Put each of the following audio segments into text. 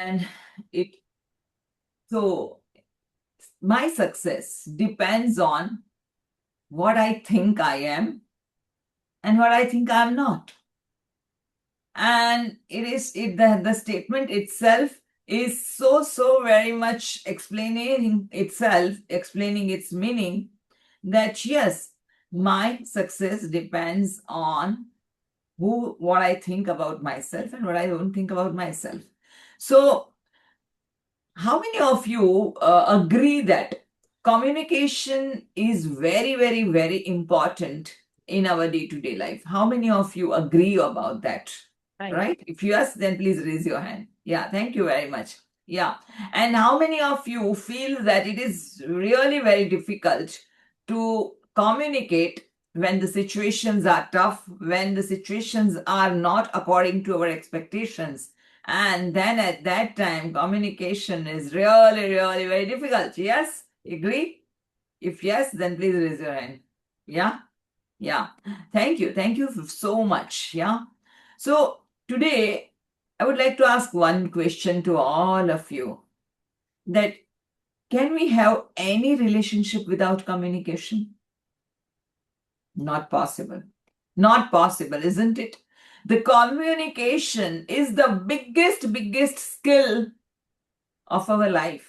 and it so my success depends on what I think I am and what I think I'm not. And the statement itself is so very much explaining itself, explaining its meaning, that yes, my success depends on what I think about myself and what I don't think about myself. So how many of you agree that communication is very important in our day-to-day life? How many of you agree about that? Right? If yes, then please raise your hand. Yeah, thank you very much. Yeah. And how many of you feel that it is really very difficult to communicate when the situations are tough, when the situations are not according to our expectations? And then at that time, communication is really very difficult. Yes? Agree? If yes, then please raise your hand. Yeah? Yeah. Thank you. Thank you so much. Yeah. So today, I would like to ask one question to all of you, that can we have any relationship without communication? Not possible. Not possible, isn't it? The communication is the biggest skill of our life.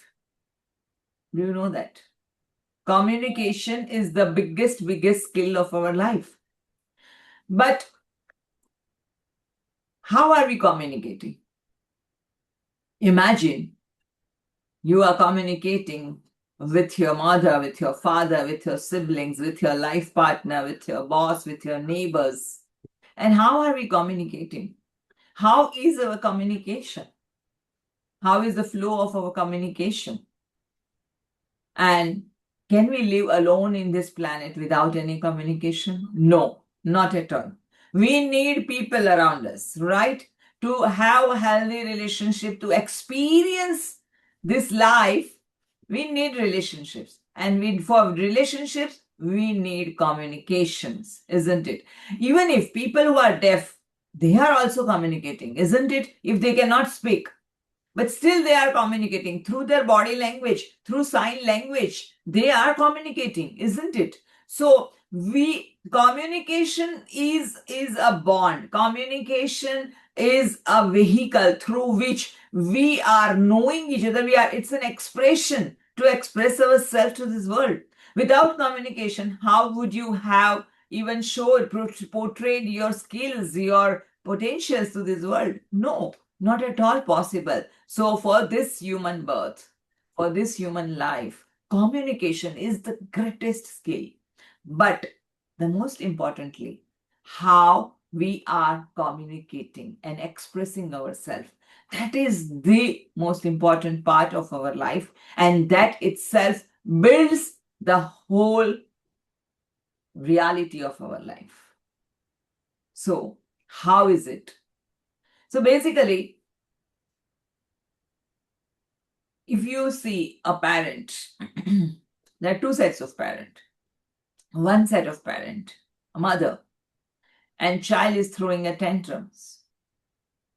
Do you know that? Communication is the biggest skill of our life. But how are we communicating? Imagine you are communicating with your mother, with your father, with your siblings, with your life partner, with your boss, with your neighbors. And how are we communicating? How is our communication? How is the flow of our communication? And can we live alone in this planet without any communication? No, not at all. We need people around us, right? To have a healthy relationship, to experience this life, we need relationships. And for relationships, we need communications, isn't it? Even if people who are deaf, they are also communicating, isn't it? If they cannot speak, but still they are communicating through their body language, through sign language. They are communicating, isn't it? So communication is a bond. Communication is a vehicle through which we are knowing each other. It's an expression to express ourselves to this world. Without communication, how would you have even portrayed your skills, your potentials to this world? No, not at all possible. So, for this human birth, for this human life, communication is the greatest skill. But the most importantly, how we are communicating and expressing ourselves. That is the most important part of our life, and that itself builds the whole reality of our life. So, how is it? So, basically, if you see a parent, there are two sets of parent. One set of parent, a mother, and child is throwing a tantrums.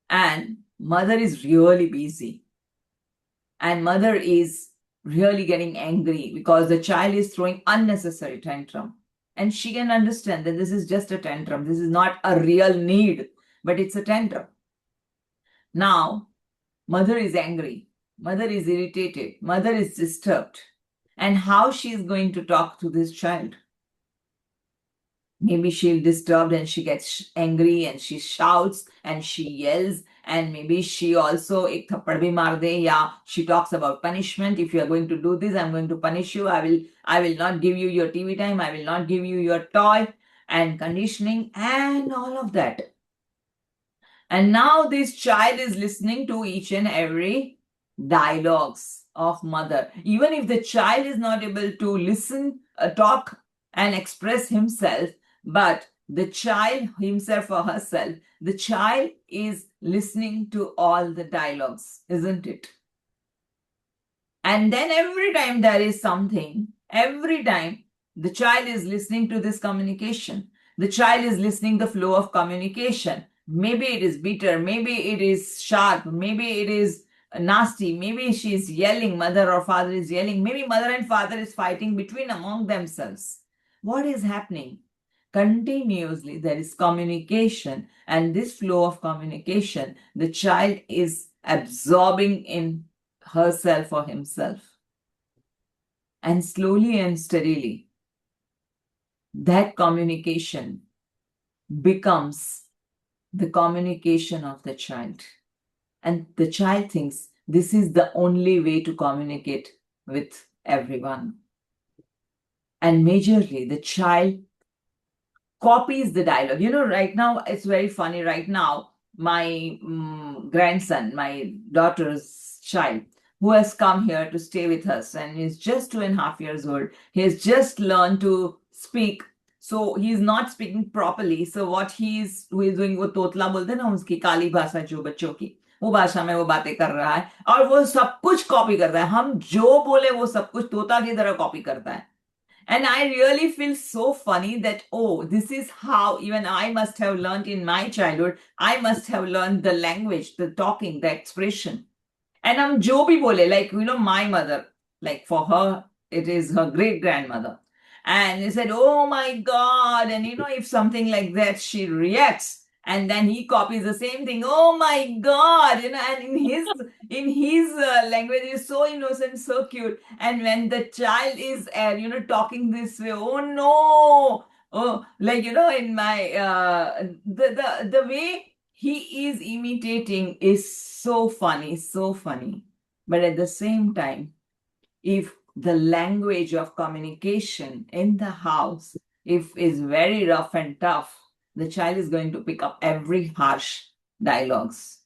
And mother is really busy. And mother is really getting angry because the child is throwing unnecessary tantrum. And she can understand that this is just a tantrum. This is not a real need, but it's a tantrum. Now, mother is angry. Mother is irritated. Mother is disturbed. And how she is going to talk to this child? Maybe she'll disturbed and she gets angry and she shouts and she yells, and maybe she also ek thappad bhi maar de, yeah, she talks about punishment. If you are going to do this, I'm going to punish you. I will not give you your TV time. I will not give you your toy, and conditioning and all of that. And now this child is listening to each and every dialogues of mother. Even if the child is not able to listen, talk and express himself, but the child himself or herself, the child is listening to all the dialogues, isn't it? And then every time there is something, every time the child is listening to this communication, the child is listening the flow of communication. Maybe it is bitter, maybe it is sharp, maybe it is nasty. Maybe she's yelling, mother or father is yelling. Maybe mother and father is fighting between among themselves. What is happening? Continuously there is communication, and this flow of communication, the child is absorbing in herself or himself. And slowly and steadily, that communication becomes the communication of the child. And the child thinks this is the only way to communicate with everyone. And majorly, the child copies the dialogue. Right now, it's very funny. Right now, my grandson, my daughter's child, who has come here to stay with us and is just 2.5 years old, he has just learned to speak. So he's not speaking properly. So what he's doing, वो तोतला बोलते हैं ना, उसकी काली भाषा जो बच्चों की, वो भाषा में वो बातें कर रहा है और वो सब कुछ कॉपी करता है. हम जो बोले वो सब कुछ तोता की तरह कॉपी करता है. And I really feel so funny that, oh, this is how even I must have learned in my childhood. I must have learned the language, the talking, the expression. And I'm jo bhi bole, like, my mother, like for her, it is her great grandmother. And he said, oh my God. And if something like that, she reacts. And then he copies the same thing. Oh my God, and in his language is so innocent, so cute. And when the child is, talking this way, oh no, oh, like in my the way he is imitating is so funny, so funny. But at the same time, if the language of communication in the house if is very rough and tough, the child is going to pick up every harsh dialogues,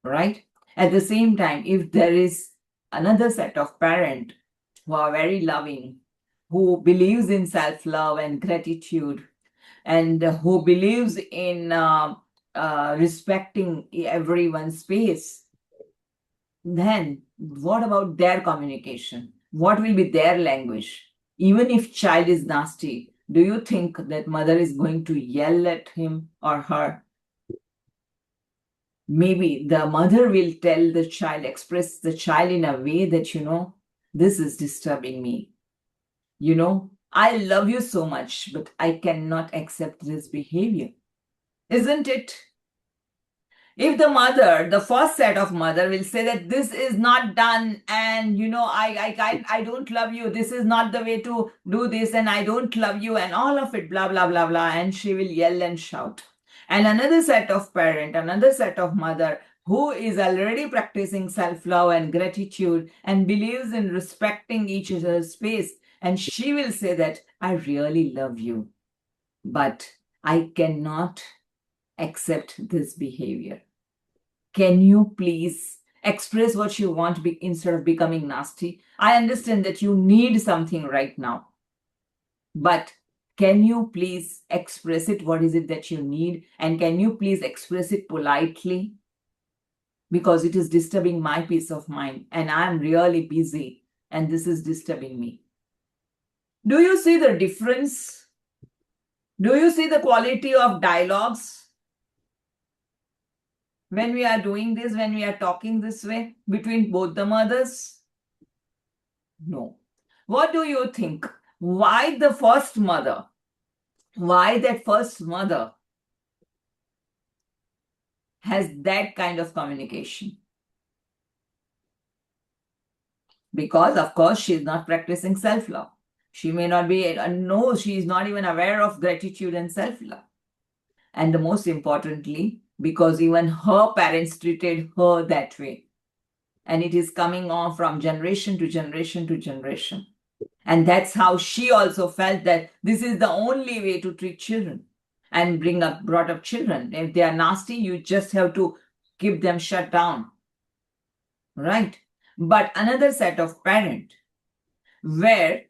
right? At the same time, if there is another set of parents who are very loving, who believes in self-love and gratitude, and who believes in respecting everyone's space, then what about their communication? What will be their language? Even if child is nasty, do you think that mother is going to yell at him or her? Maybe the mother will tell the child, express the child in a way that, this is disturbing me. I love you so much, but I cannot accept this behavior. Isn't it? If the mother, the first set of mother will say that this is not done and I don't love you, this is not the way to do this and I don't love you and all of it, blah, blah, blah, blah, and she will yell and shout. And another set of parent, another set of mother who is already practicing self-love and gratitude and believes in respecting each other's space, and she will say that I really love you, but I cannot accept this behavior. Can you please express what you want instead of becoming nasty? I understand that you need something right now, but can you please express it? What is it that you need? And can you please express it politely? Because it is disturbing my peace of mind and I'm really busy and this is disturbing me. Do you see the difference? Do you see the quality of dialogues? When we are doing this, when we are talking this way between both the mothers? No. What do you think? Why that first mother has that kind of communication? Because, of course, she is not practicing self-love. She may not be, no, she is not even aware of gratitude and self-love. And the most importantly, because even her parents treated her that way. And it is coming on from generation to generation to generation. And that's how she also felt that this is the only way to treat children and brought up children. If they are nasty, you just have to keep them shut down. Right? But another set of parent where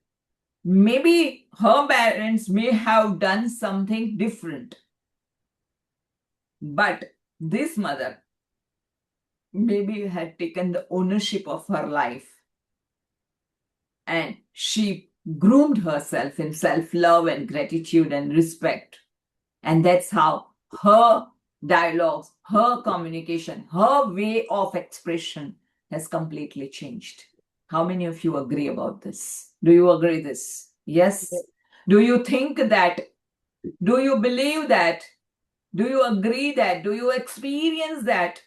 maybe her parents may have done something different. But this mother maybe had taken the ownership of her life and she groomed herself in self-love and gratitude and respect. And that's how her dialogues, her communication, her way of expression has completely changed. How many of you agree about this? Do you agree this? Yes? Yes. Do you think that? Do you believe that? Do you agree that? Do you experience that?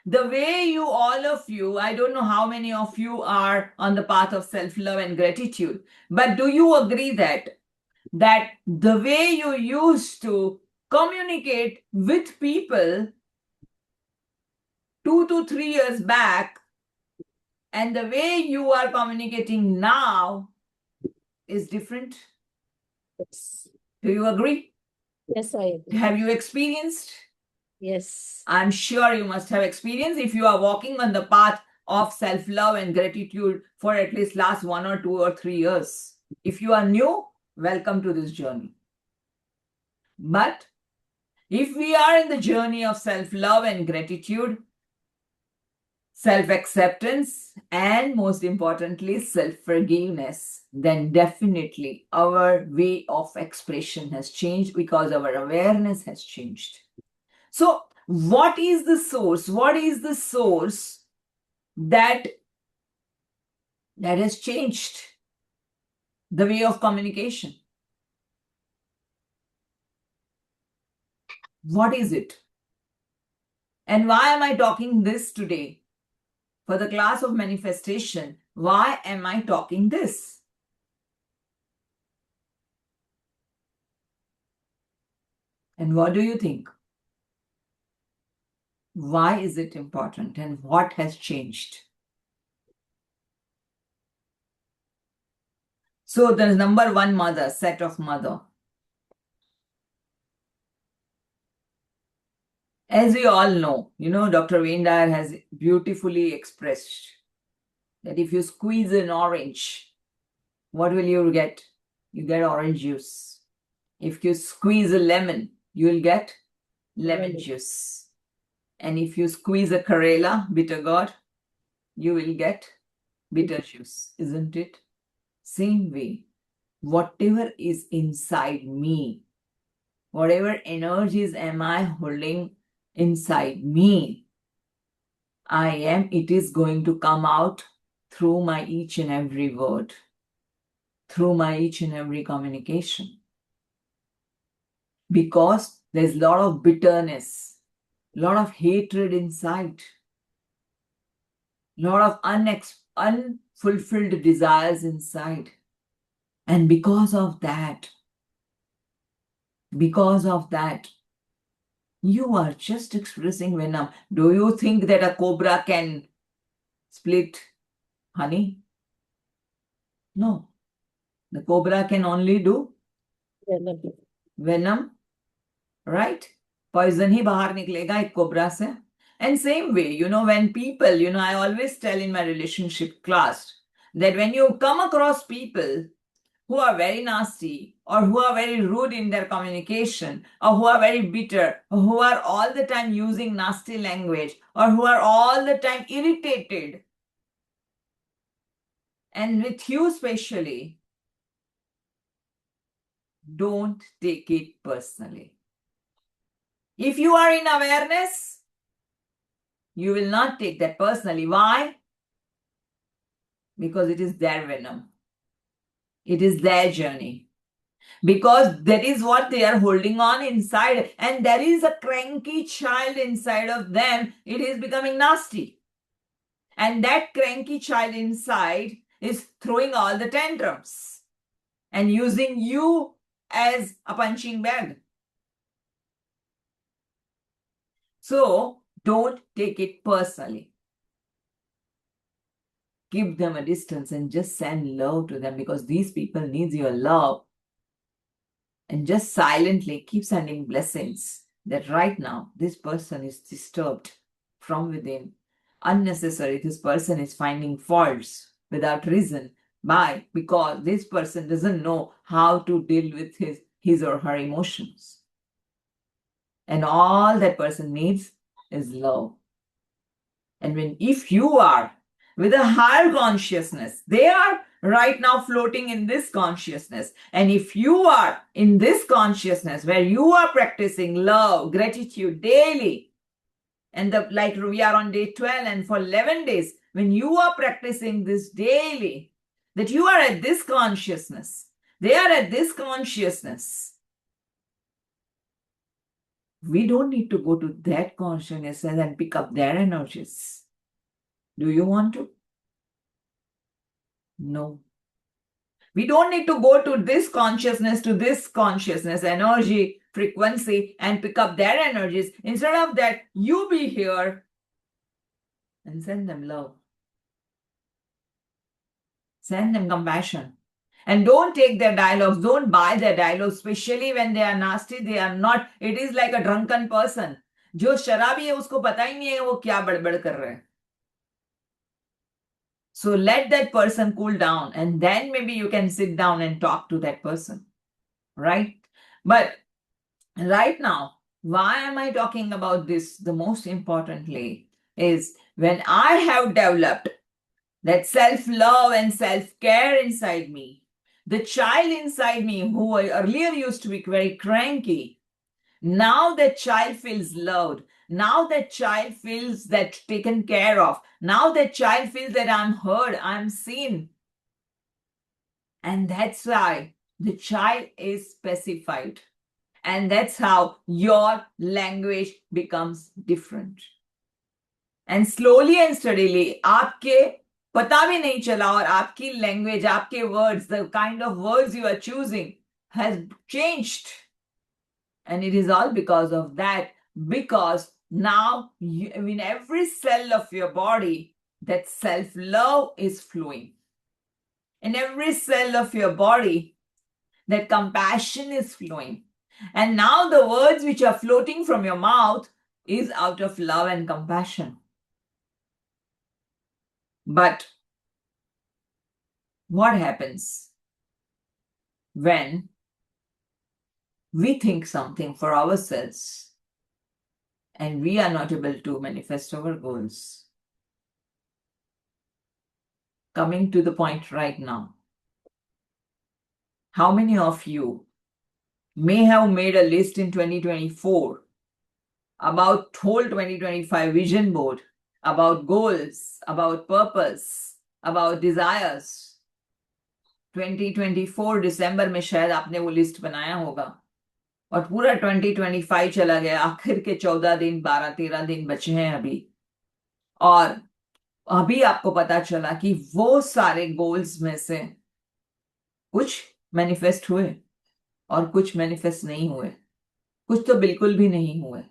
The way you, all of you, I don't know how many of you are on the path of self-love and gratitude, but do you agree that the way you used to communicate with people 2 to 3 years back and the way you are communicating now is different? Yes. Do you agree? Yes, I agree. Have you experienced? Yes. I'm sure you must have experienced if you are walking on the path of self-love and gratitude for at least last 1 or 2 or 3 years. If you are new, welcome to this journey. But if we are in the journey of self-love and gratitude, self-acceptance, and most importantly, self-forgiveness, then definitely our way of expression has changed because our awareness has changed. So, what is the source? What is the source that has changed the way of communication? What is it? And why am I talking this today? For the class of manifestation, why am I talking this? And what do you think? Why is it important and what has changed? So the number one mother, set of mother. As we all know, Dr. Wayne Dyer has beautifully expressed that if you squeeze an orange, what will you get? You get orange juice. If you squeeze a lemon, you will get lemon juice. And if you squeeze a Karela, bitter gourd, you will get bitter juice, isn't it? Same way, whatever is inside me, whatever energies am I holding inside me, it is going to come out through my each and every word, through my each and every communication. Because there's a lot of bitterness, a lot of hatred inside, a lot of unfulfilled desires inside. And because of that, you are just expressing venom. Do you think that a cobra can split honey? No. The cobra can only do venom, right? Poison ही बाहर निकलेगा एक cobra से. And same way, when people, I always tell in my relationship class that when you come across people who are very nasty or who are very rude in their communication or who are very bitter or who are all the time using nasty language or who are all the time irritated, and with you especially, don't take it personally. If you are in awareness, you will not take that personally. Why? Because it is their venom. It is their journey. Because that is what they are holding on inside, and there is a cranky child inside of them. It is becoming nasty, and that cranky child inside is throwing all the tantrums and using you as a punching bag. So don't take it personally. Give them a distance and just send love to them, because these people need your love. And just silently keep sending blessings that right now this person is disturbed from within. Unnecessary, this person is finding faults without reason. Why? Because this person doesn't know how to deal with his or her emotions. And all that person needs is love. And if you are with a higher consciousness, they are right now floating in this consciousness. And if you are in this consciousness where you are practicing love, gratitude daily, And like we are on day 12, and for 11 days, when you are practicing this daily, that you are at this consciousness, they are at this consciousness. We don't need to go to that consciousness and pick up their energies. Do you want to? No. We don't need to go to this consciousness, energy, frequency, and pick up their energies. Instead of that, you be here and send them love. Send them compassion. And don't take their dialogues, don't buy their dialogues, especially when they are nasty, they are not. It is like a drunken person. जो शराबी है उसको पता ही नहीं है वो क्या बड़बड़ कर रहा है. So let that person cool down, and then maybe you can sit down and talk to that person, right? But right now, why am I talking about this? The most importantly is when I have developed that self-love and self-care inside me, the child inside me who earlier used to be very cranky, now that child feels loved. Now that child feels that taken care of. Now that child feels that I'm heard, I'm seen. And that's why the child is specified. And that's how your language becomes different. And slowly and steadily, आपके पता भी नहीं चला और आपकी language, आपके words, the kind of words you are choosing has changed. And it is all because of that, because now in every cell of your body, that self-love is flowing. In every cell of your body, that compassion is flowing. And now the words which are floating from your mouth is out of love and compassion. But what happens when we think something for ourselves and we are not able to manifest our goals? Coming to the point right now, how many of you may have made a list in 2024 about whole 2025 vision board, about goals, about purpose, about desires? 2024 दिसंबर में शायद आपने वो list बनाया होगा और पूरा 2025 चला गया, आखिर के 14 दिन 12-13 दिन बचे हैं अभी, और अभी आपको पता चला कि वो सारे गोल्स में से कुछ मैनिफेस्ट हुए और कुछ मैनिफेस्ट नहीं हुए, कुछ तो बिल्कुल भी नहीं हुए,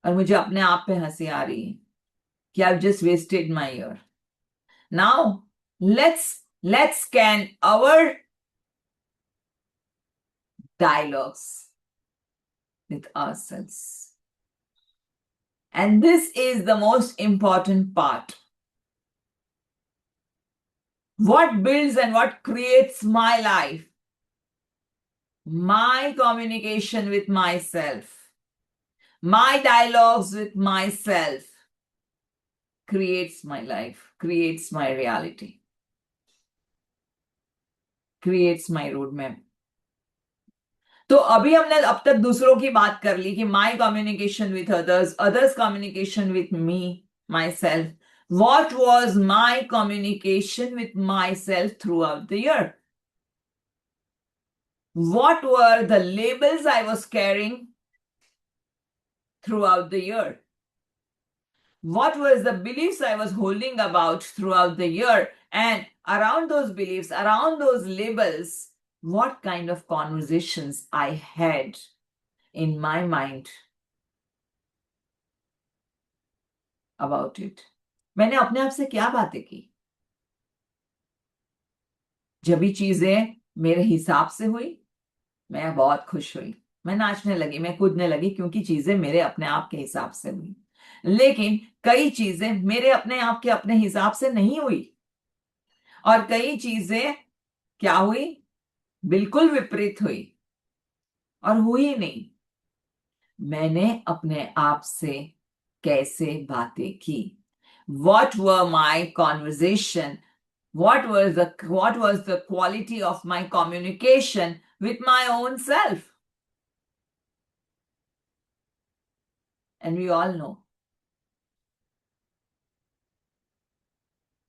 और मुझे अपने आप पे हंसी आ रही है कि I've just wasted my year. Now let's scan our dialogues with ourselves. And this is the most important part. What builds and what creates my life? My communication with myself, my dialogues with myself creates my life, creates my reality, creates my roadmap. तो अभी हमने अब तक दूसरों की बात कर ली कि my communication with others, others communication with me, myself. What was my communication with myself throughout the year? What were the labels I was carrying throughout the year? What was the beliefs I was holding about throughout the year? And around those beliefs, around those labels, what kind of conversations I had in my mind about it? मैंने अपने आप से क्या बातें की? जब भी चीजें मेरे हिसाब से हुई, मैं बहुत खुश हुई, मैं नाचने लगी, मैं कूदने लगी, क्योंकि चीजें मेरे अपने आप के हिसाब से हुई. लेकिन कई चीजें मेरे अपने आप के अपने हिसाब से नहीं हुई, और कई चीजें क्या हुई? बिल्कुल विपरीत हुई और हुई नहीं. मैंने अपने आप से कैसे बातें की? What were my conversation? What was the quality of my communication with my own self? And we all know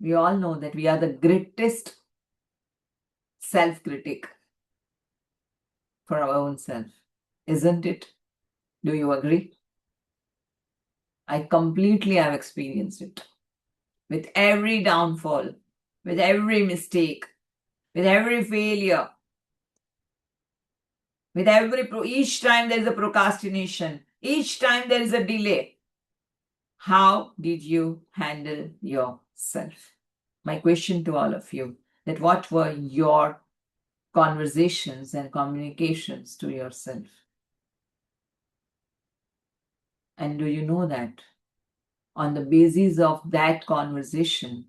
We all know that we are the greatest self-critic for our own self, isn't it? Do you agree? I completely have experienced it. With every downfall, with every mistake, with every failure, with each time there is a procrastination, each time there is a delay. How did you handle yourself? My question to all of you, that what were your conversations and communications to yourself? And do you know that on the basis of that conversation,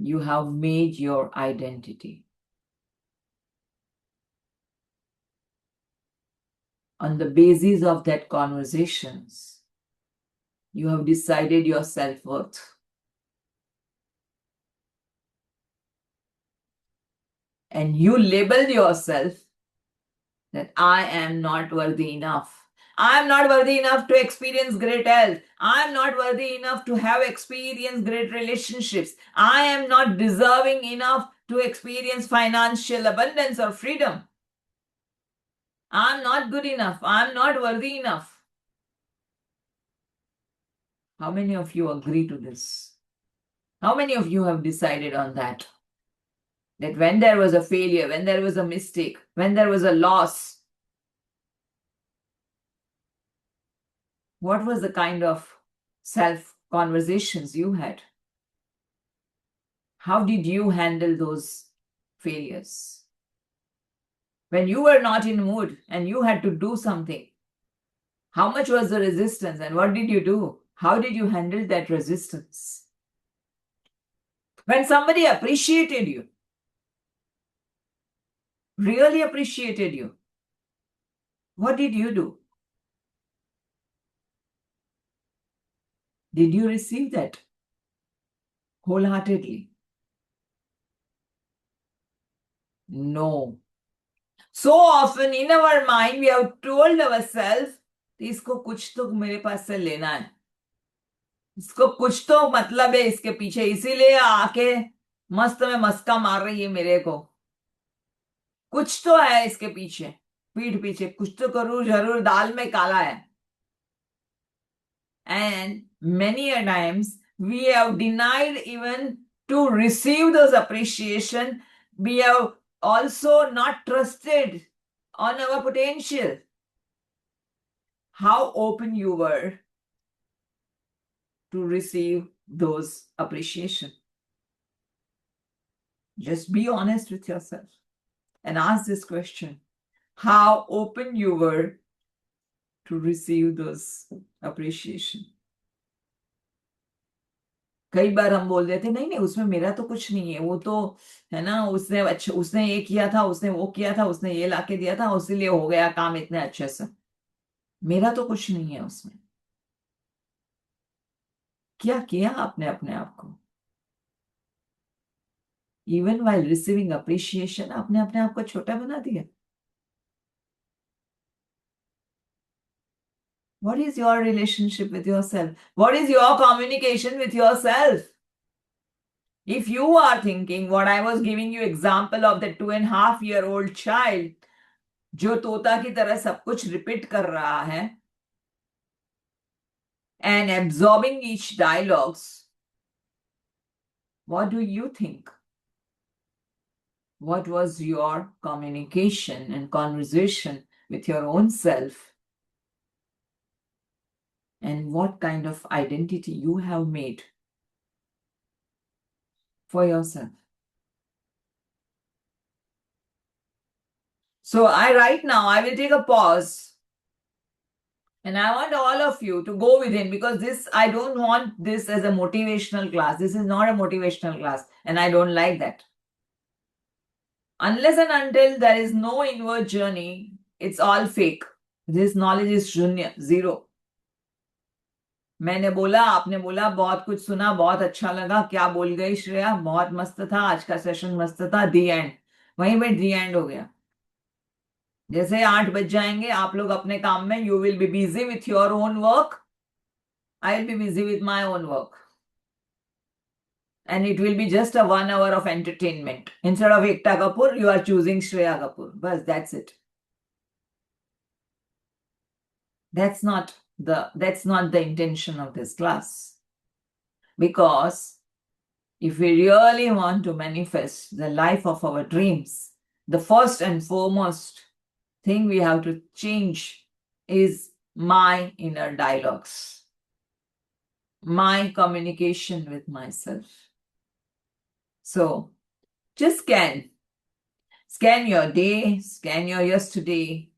you have made your identity? On the basis of that conversations, you have decided your self-worth. And you labeled yourself that I am not worthy enough. I am not worthy enough to experience great health. I am not worthy enough to have experienced great relationships. I am not deserving enough to experience financial abundance or freedom. I am not good enough. I am not worthy enough. How many of you agree to this? How many of you have decided on that? That when there was a failure, when there was a mistake, when there was a loss, what was the kind of self conversations you had? How did you handle those failures? When you were not in mood and you had to do something, how much was the resistance and what did you do? How did you handle that resistance? When somebody appreciated you, really appreciated you, what did you do? Did you receive that wholeheartedly? No. So often in our mind, we have told ourselves, इसको कुछ तो मेरे पास से लेना है, इसको कुछ तो मतलब है इसके पीछे, इसीलिए आके मस्त में मस्का मार रही है मेरे को, कुछ तो है इसके पीछे, पीठ पीछे कुछ तो करूं जरूर, दाल में काला है. And many a times we have denied even to receive those appreciation. We have also not trusted on our potential. How open you were to receive those appreciation? Just be honest with yourself and ask this question. How open you were to receive those appreciation? कई बार हम बोल देते नहीं नहीं उसमें मेरा तो कुछ नहीं है, वो तो है ना, उसने अच्छा उसने ये किया था, उसने वो किया था, उसने ये लाके दिया था, इसीलिए हो गया काम इतने अच्छे से, मेरा तो कुछ नहीं है उसमें. क्या किया आपने अपने आप को? इवन वाइल रिसीविंग अप्रिशिएशन आपने अपने आप को छोटा बना दिया. What is your relationship with yourself? What is your communication with yourself? If you are thinking what I was giving you example of the 2.5-year-old child, जो तोता की तरह सब कुछ रिपीट कर रहा है and absorbing each dialogues, what do you think? What was your communication and conversation with your own self? And what kind of identity you have made for yourself? So right now I will take a pause and I want all of you to go within, because I don't want this as a motivational class. This is not a motivational class and I don't like that. Unless and until there is no inward journey, it's all fake. This knowledge is शून्य, zero. मैंने बोला, आपने बोला, बहुत कुछ सुना, बहुत अच्छा लगा, क्या बोल गई श्रेया, बहुत मस्त था, आज का सेशन मस्त था, दी एंड. वहीं पे दी एंड हो गया. जैसे 8 बज जाएंगे आप लोग अपने काम में, you will be busy with your own work, I will be busy with my own work. and it will be just a 1 hour of entertainment. Instead of Ekta Kapoor, you are choosing Shreya Kapoor. Bas, that's it. That's not the intention of this class. Because if we really want to manifest the life of our dreams, the first and foremost thing we have to change is my inner dialogues, my communication with myself. So just scan your day, scan your yesterday,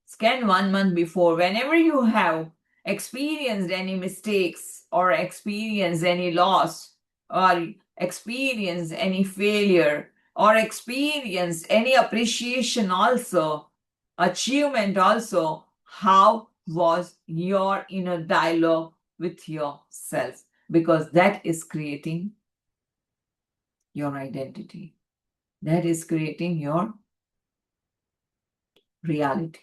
scan 1 month before. Whenever you have experienced any mistakes or experienced any loss or experienced any failure or experienced any appreciation also, achievement also, how was your inner dialogue with yourself? Because that is creating your identity. That is creating your reality.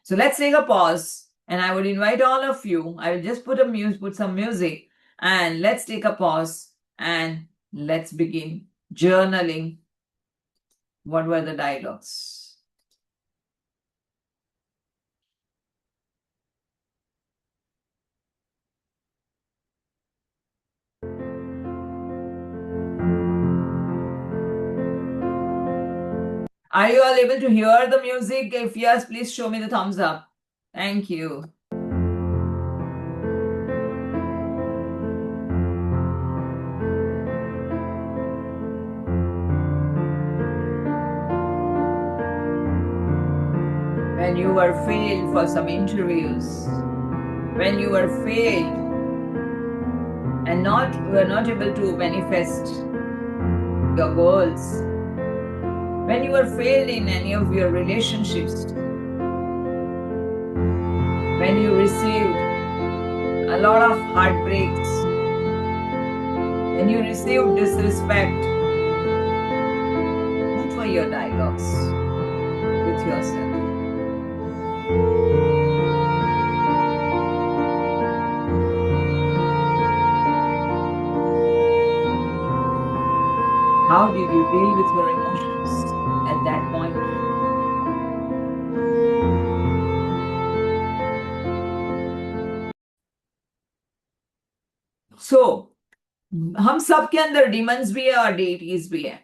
So let's take a pause, and I would invite all of you. I will just put some music, and let's take a pause and let's begin journaling. What were the dialogues? Are you all able to hear the music? If yes, please show me the thumbs up. Thank you. When you were failed for some interviews, when you were failed and were not able to manifest your goals, when you were failed in any of your relationships, when you received a lot of heartbreaks, when you received disrespect, what were your dialogues with yourself? How did you deal with your emotions at that point? So, हम सब के अंदर demons भी है और deities भी है.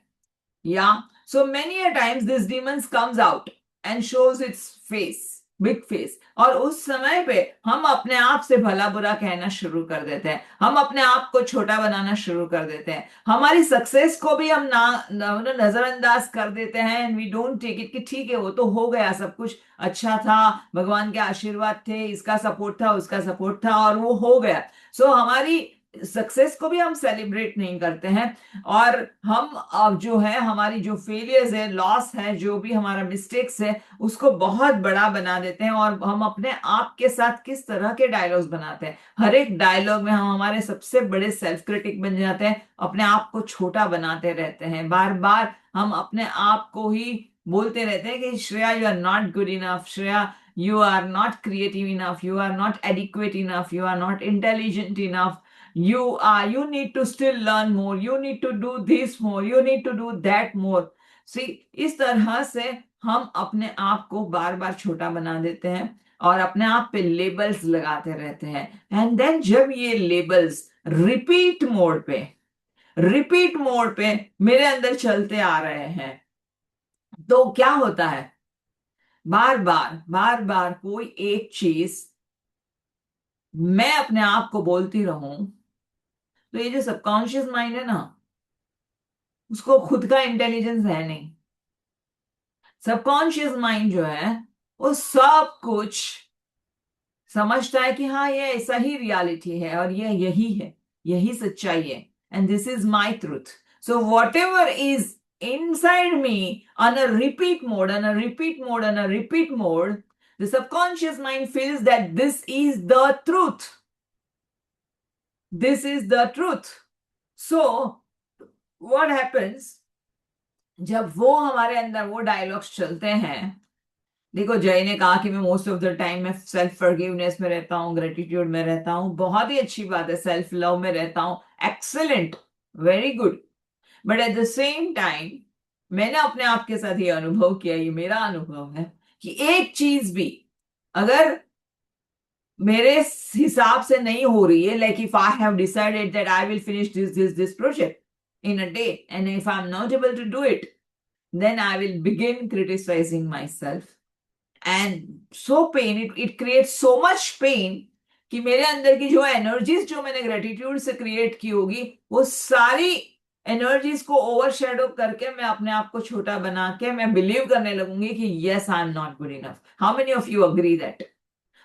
Yeah. So many a times this demons comes out and shows its face, big face. और उस समय पे हम अपने आप से भला बुरा कहना शुरू कर देते हैं. हम अपने आप को छोटा बनाना शुरू कर देते हैं. हमारी सक्सेस को भी हम नजरअंदाज कर देते हैं. And we don't take it कि ठीक है, वो तो हो गया, सब कुछ अच्छा था, भगवान के आशीर्वाद थे, इसका सपोर्ट था, उसका सपोर्ट था और वो हो गया. सो हमारी सक्सेस को भी हम सेलिब्रेट नहीं करते हैं. और हम अब जो है हमारी जो फेलियर्स है, लॉस है, जो भी हमारा मिस्टेक्स है, उसको बहुत बड़ा बना देते हैं. और हम अपने आप के साथ किस तरह के डायलॉग्स बनाते हैं. हर एक डायलॉग में हम हमारे सबसे बड़े सेल्फ क्रिटिक बन जाते हैं, अपने आप को छोटा बनाते रहते हैं. बार बार हम अपने आप को ही बोलते रहते हैं कि Shreya, you are not good enough, Shreya, you are not creative enough, you are not adequate enough, you are not intelligent enough, you need to still learn more, you need to do this more, you need to do that more. See, इस तरह से हम अपने आप को बार बार छोटा बना देते हैं और अपने आप पे लेबल्स लगाते रहते हैं. एंड देन जब ये लेबल्स रिपीट मोड पे मेरे अंदर चलते आ रहे हैं, तो क्या होता है, बार बार कोई एक चीज मैं अपने आप को बोलती रहूं, तो ये जो सबकॉन्शियस माइंड है ना, उसको खुद का इंटेलिजेंस है नहीं. सबकॉन्शियस माइंड जो है वो सब कुछ समझता है कि हाँ, ये ऐसा ही रियलिटी है और ये यही है, यही सच्चाई है. And this is my truth. So what ever is inside me on a repeat mode, the subconscious mind feels that this is the truth. This is the truth. So what happens, जब वो हमारे अंदर वो dialogues चलते हैं. देखो, जय ने कहा कि मैं मोस्ट ऑफ द टाइम मैं सेल्फ फॉरगिवनेस में रहता हूँ, ग्रेटिट्यूड में रहता हूँ. बहुत ही अच्छी बात है, सेल्फ लव में रहता हूँ. Excellent. Very good. But at the same time मैंने अपने आप के साथ ये अनुभव किया, ये मेरा अनुभव है कि एक चीज भी अगर मेरे हिसाब से नहीं हो रही है, like if I have decided that I will finish this project in a day, and if I'm not able to do it, then I will begin criticizing myself. And so pain, it creates so much pain कि मेरे अंदर की जो energies जो मैंने gratitude से create की होगी, वो सारी एनर्जीज को ओवरशैडो करके मैं अपने आप को छोटा बना के मैं बिलीव करने लगूंगी कि yes I am not good enough. How many of you agree that?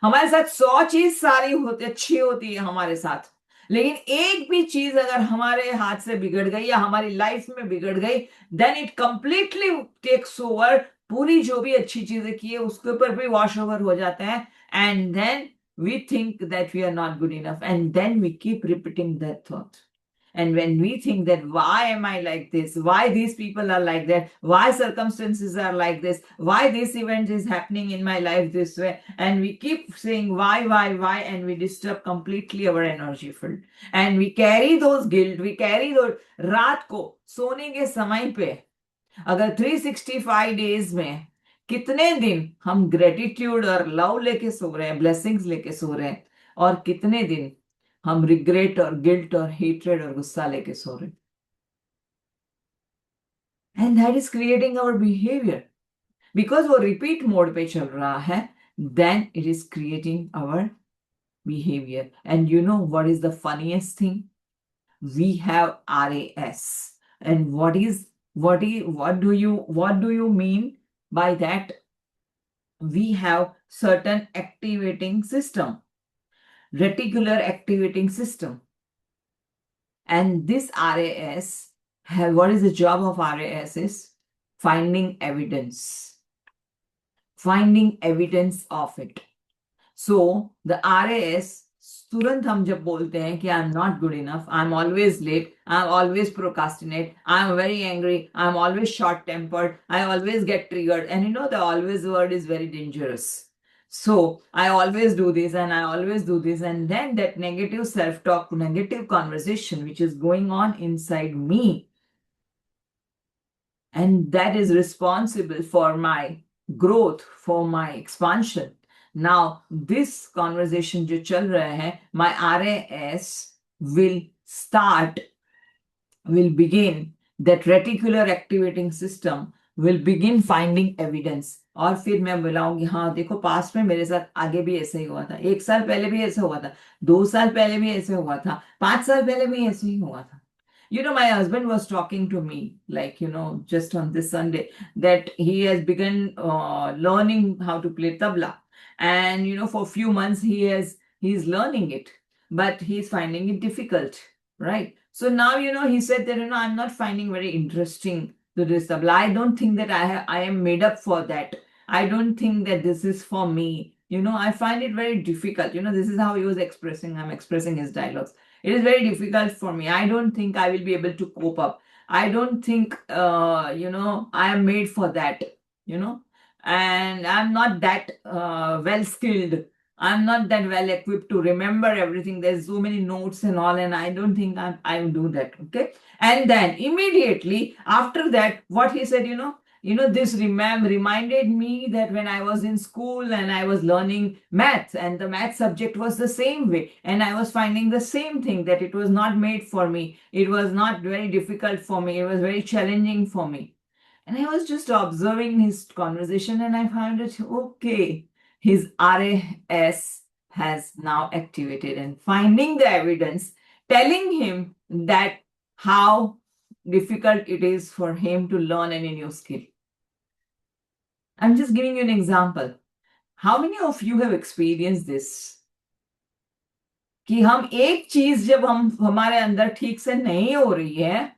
हमारे साथ 100 चीज सारी होती अच्छी होती है हमारे साथ, लेकिन एक भी चीज अगर हमारे हाथ से बिगड़ गई या हमारी लाइफ में बिगड़ गई, then it completely takes over. पूरी जो भी अच्छी चीजें की है उसके ऊपर भी वॉश ओवर हो जाते हैं. And then we think that we are not good enough, and then we keep repeating that thought. And when we think that why am I like this, why these people are like that, why circumstances are like this, why this event is happening in my life this way, and we keep saying why, and we disturb completely our energy field. And we carry those guilt, we carry those. रात को सोने के समय पे अगर 365 days में कितने दिन हम ग्रेटिट्यूड और लव लेके सो रहे हैं, ब्लेसिंग्स लेके सो रहे हैं, और कितने दिन हम रिग्रेट और गिल्ट और हेट्रेड और गुस्सा लेके सो रहे. And that is creating our behaviour. Because वो रिपीट मोड पे चल रहा है, then it is creating our behavior. And you know what is the funniest thing? We have RAS. And what do you mean by that? We have certain activating system, reticular activating system. And this RAS, what is the job of RAS is finding evidence of it. So the RAS, तुरंत हम जब बोलते हैं कि I am not good enough, I am always late, I am always procrastinate, I am very angry, I am always short tempered, I always get triggered, and you know the always word is very dangerous. So I always do this and I always do this, and then that negative self-talk, negative conversation which is going on inside me, and that is responsible for my growth, for my expansion. Now this conversation जो चल रहा है, my RAS will begin, that reticular activating system will begin finding evidence. और फिर मैं बुलाऊंगी, हाँ देखो past में मेरे साथ आगे भी ऐसे ही हुआ था, 1 साल पहले भी ऐसे हुआ था, 2 साल पहले भी ऐसे हुआ था, 5 साल पहले भी ऐसे ही हुआ था. You know, my husband was talking to me, like, you know, just on this Sunday, that he has begun learning how to play tabla. And, you know, for a few months he's learning it, but he's finding it difficult, right? So now, you know, he said that, you know, I'm not finding very interesting to this tabla. I don't think that I am made up for that. I don't think that this is for me. You know, I find it very difficult. You know, this is how he was expressing, I'm expressing his dialogues. It is very difficult for me. I don't think I will be able to cope up. I don't think, you know, I am made for that, you know, and I'm not that well skilled. I'm not that well equipped to remember everything. There's so many notes and all, and I don't think I will do that. Okay. And then immediately after that, what he said, this reminded me that when I was in school and I was learning maths, and the math subject was the same way, and I was finding the same thing, that it was not made for me. It was not very difficult for me. It was very challenging for me. And I was just observing his conversation, and I found it okay. His RAS has now activated and finding the evidence, telling him that how difficult it is for him to learn any new skill. I'm just giving you an example. How many of you have experienced this? कि हम एक चीज जब हमारे अंदर ठीक से नहीं हो रही है,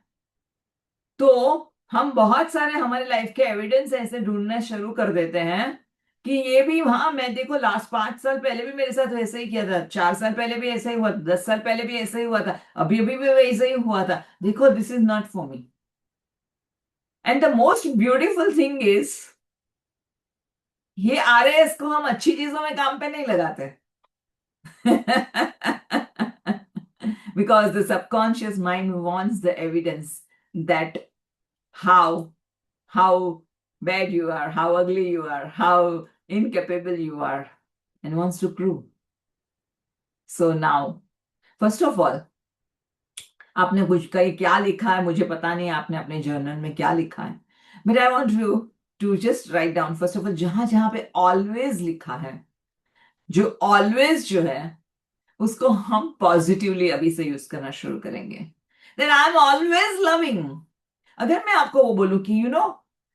तो हम बहुत सारे हमारे लाइफ के एविडेंस ऐसे ढूंढना शुरू कर देते हैं कि ये भी, हाँ मैं देखो लास्ट 5 साल पहले भी मेरे साथ वैसे ही किया था, 4 साल पहले भी ऐसा ही हुआ था, 10 साल पहले भी ऐसा ही हुआ था, अभी अभी भी वैसा ही हुआ था. देखो, this is not for me. And the most beautiful thing is, ये RAS को हम अच्छी चीजों में काम पे नहीं लगाते. because the subconscious mind wants the evidence that how bad you are, how ugly you are, how incapable you are, and wants to prove. So now, first of all, आपने कुछ कहीं क्या लिखा है मुझे पता नहीं, आपने अपने जर्नल में क्या लिखा है, but I want you to just write down first of all जहां जहां पे ऑलवेज लिखा है, जो ऑलवेज जो है उसको हम पॉजिटिवली अभी से यूज करना शुरू करेंगे. Then I am always loving. अगर मैं आपको वो बोलूं कि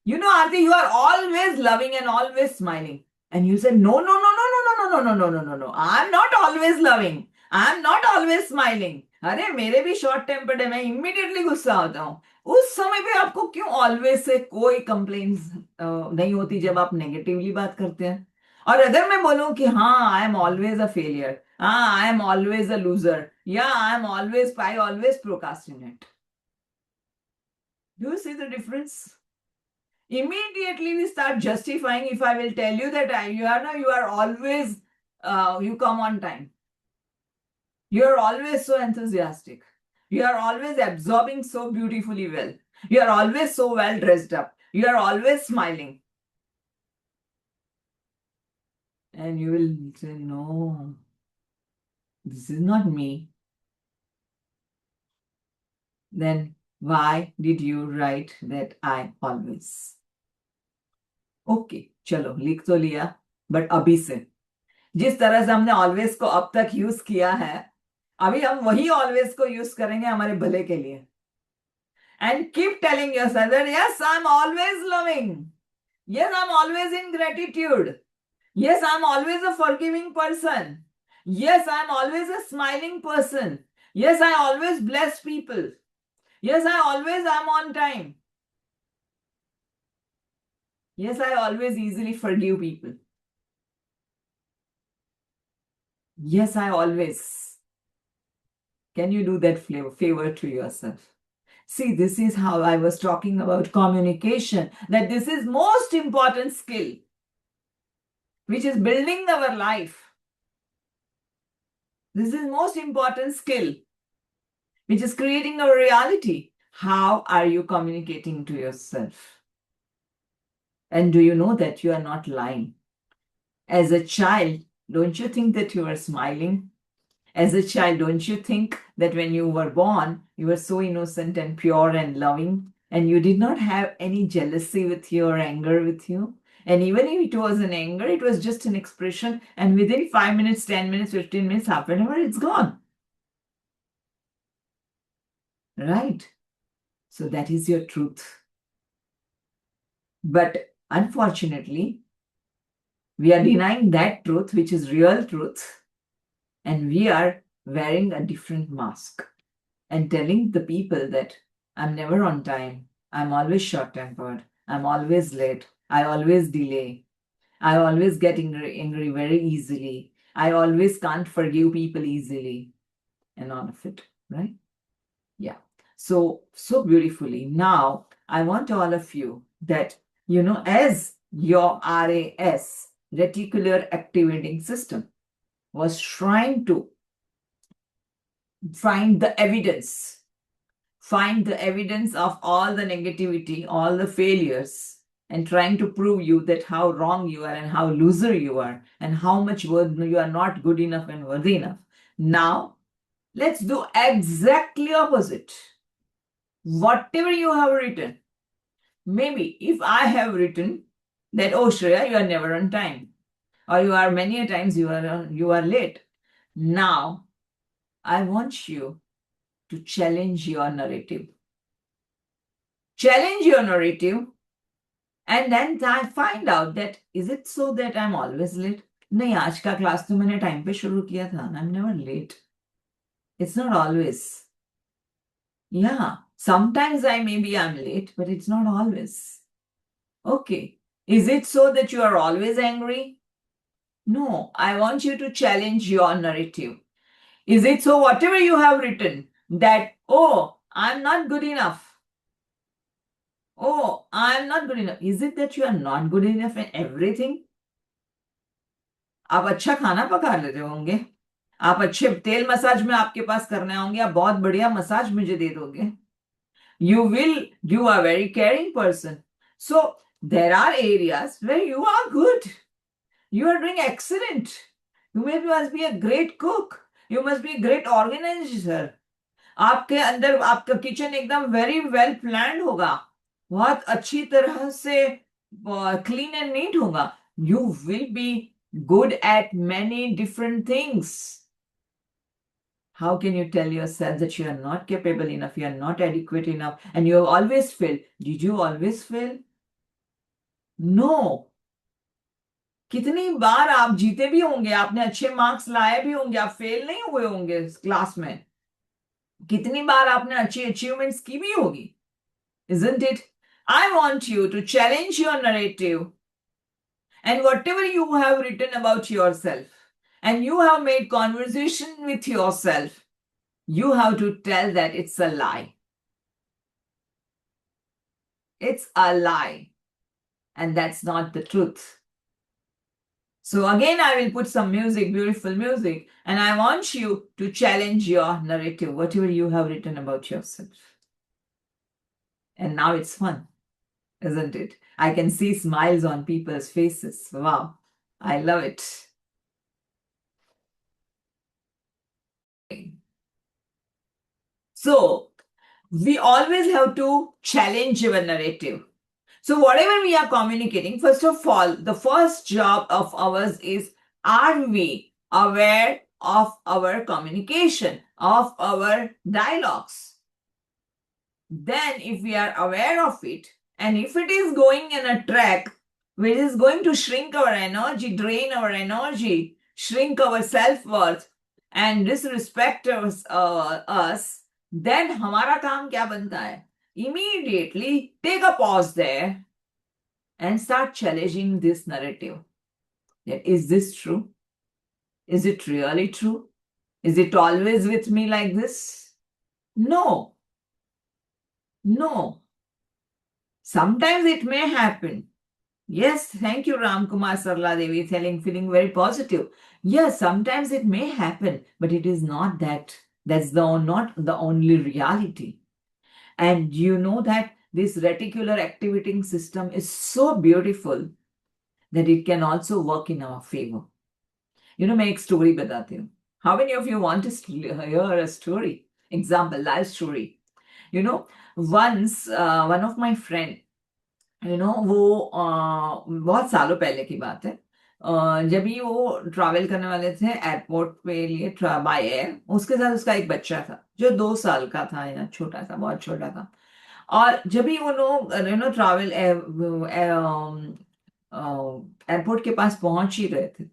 you know Aarti, you are always loving and always smiling, and you say no no no no no no no no no no no no no, I'm not always loving, I'm not always smiling. अरे मेरे भी short tempered है, मैं immediately गुस्सा होता हूँ. उस समय पे आपको क्यों ऑलवेज से कोई कंप्लेन्स नहीं होती जब आप नेगेटिवली बात करते हैं? और अगर मैं बोलूं कि हाँ I am always a failure, हाँ I am always a loser, या I always procrastinate, do you see the difference? Immediately we start justifying. If I will tell you that you are always you come on time, you are always so enthusiastic, you are always absorbing so beautifully well, you are always so well dressed up, you are always smiling, and you will say no, this is not me. Then why did you write that I always? Okay चलो लिख तो लिया, but अभी से जिस तरह से हमने ऑलवेज को अब तक यूज किया है, अभी हम वही ऑलवेज को यूज करेंगे हमारे भले के लिए. And keep telling yourself that yes I am always loving, yes I am always in gratitude, yes I am always a forgiving person, yes I am always a smiling person, yes I always bless people, yes I always I am on time, yes I always easily forgive people, yes I always. Can you do that favor to yourself? See, this is how I was talking about communication, that this is most important skill which is building our life. This is most important skill which is creating our reality. How are you communicating to yourself? And do you know that you are not lying? As a child, don't you think that you are smiling? As a child, don't you think that when you were born, you were so innocent and pure and loving, and you did not have any jealousy with you or anger with you? And even if it was an anger, it was just an expression, and within 5 minutes, 10 minutes, 15 minutes, half an hour, it's gone. Right? So that is your truth. But unfortunately, we are denying that truth, which is real truth, and we are wearing a different mask and telling the people that I'm never on time, I'm always short-tempered, I'm always late, I always delay, I always get angry very easily, I always can't forgive people easily, and all of it, right? Yeah. So beautifully. Now, I want all of you that, as your RAS, reticular activating system, was trying to find the evidence of all the negativity, all the failures, and trying to prove you that how wrong you are and how loser you are and how much you are not good enough and worthy enough. Now, let's do exactly opposite. Whatever you have written, maybe if I have written that, oh Shreya, you are never on time, or you are many a times you are late. Now, I want you to challenge your narrative. Challenge your narrative, and then find out that, is it so that I'm always late? नहीं, आज का class तो मैंने time पे शुरू किया था. I'm never late. It's not always. Yeah, sometimes I'm late, but it's not always. Okay. Is it so that you are always angry? No, I want you to challenge your narrative. Is it so whatever you have written that, oh, I'm not good enough? Oh, I'm not good enough. Is it that you are not good enough in everything? आप अच्छा खाना पका लेते होंगे, आप अच्छे तेल massage में आपके पास करने आऊंगी, आप बहुत बढ़िया मसाज मुझे दे दोगे. You are very caring person. So there are areas where you are good. You are doing excellent. Must be a great cook. You must be a great organizer. आपके अंदर आपका किचन एकदम वेरी वेल प्लान्ड होगा, बहुत अच्छी तरह से clean and NEET होगा. You will be good at many different things. How can you tell yourself that you are not capable enough, you are not adequate enough, and you have always failed? Did you always fail? No. कितनी बार आप जीते भी होंगे, आपने अच्छे marks लाए भी होंगे, आप फेल नहीं हुए होंगे क्लास में. कितनी बार आपने अच्छी अचीवमेंट्स की भी होगी. Isn't it? I want you to challenge your narrative, and whatever you have written about yourself, and you have made conversation with yourself, you have to tell that it's a lie. It's a lie, and that's not the truth. So again, I will put some music, beautiful music, and I want you to challenge your narrative, whatever you have written about yourself. And now it's fun, isn't it? I can see smiles on people's faces. Wow, I love it. So we always have to challenge our narrative. So whatever we are communicating, first of all, the first job of ours is, are we aware of our communication, of our dialogues? Then if we are aware of it, and if it is going in a track which is going to shrink our energy, drain our energy, shrink our self-worth, and disrespect us, then हमारा काम क्या बनता है? Immediately take a pause there and start challenging this narrative. Is this true? Is it really true? Is it always with me like this? No. No. Sometimes it may happen. Yes, thank you, Ram Kumar Sarla Devi, feeling very positive. Yes, sometimes it may happen, but it is not that. That's not the only reality. And you know that this reticular activating system is so beautiful that it can also work in our favor. You know, मैं एक story बताती हूँ. How many of you want to hear a story? Example, life story. You know, once one of my friend, वो बहुत सालों पहले की बात है, जब ही वो ट्रैवल करने वाले थे एयरपोर्ट पे लिए बाय एयर, उसके साथ उसका एक बच्चा था जो 2 साल का था, या छोटा था, बहुत छोटा था. और जब भी वो लोग ट्रैवल एयरपोर्ट के पास पहुंच ही रहे थे,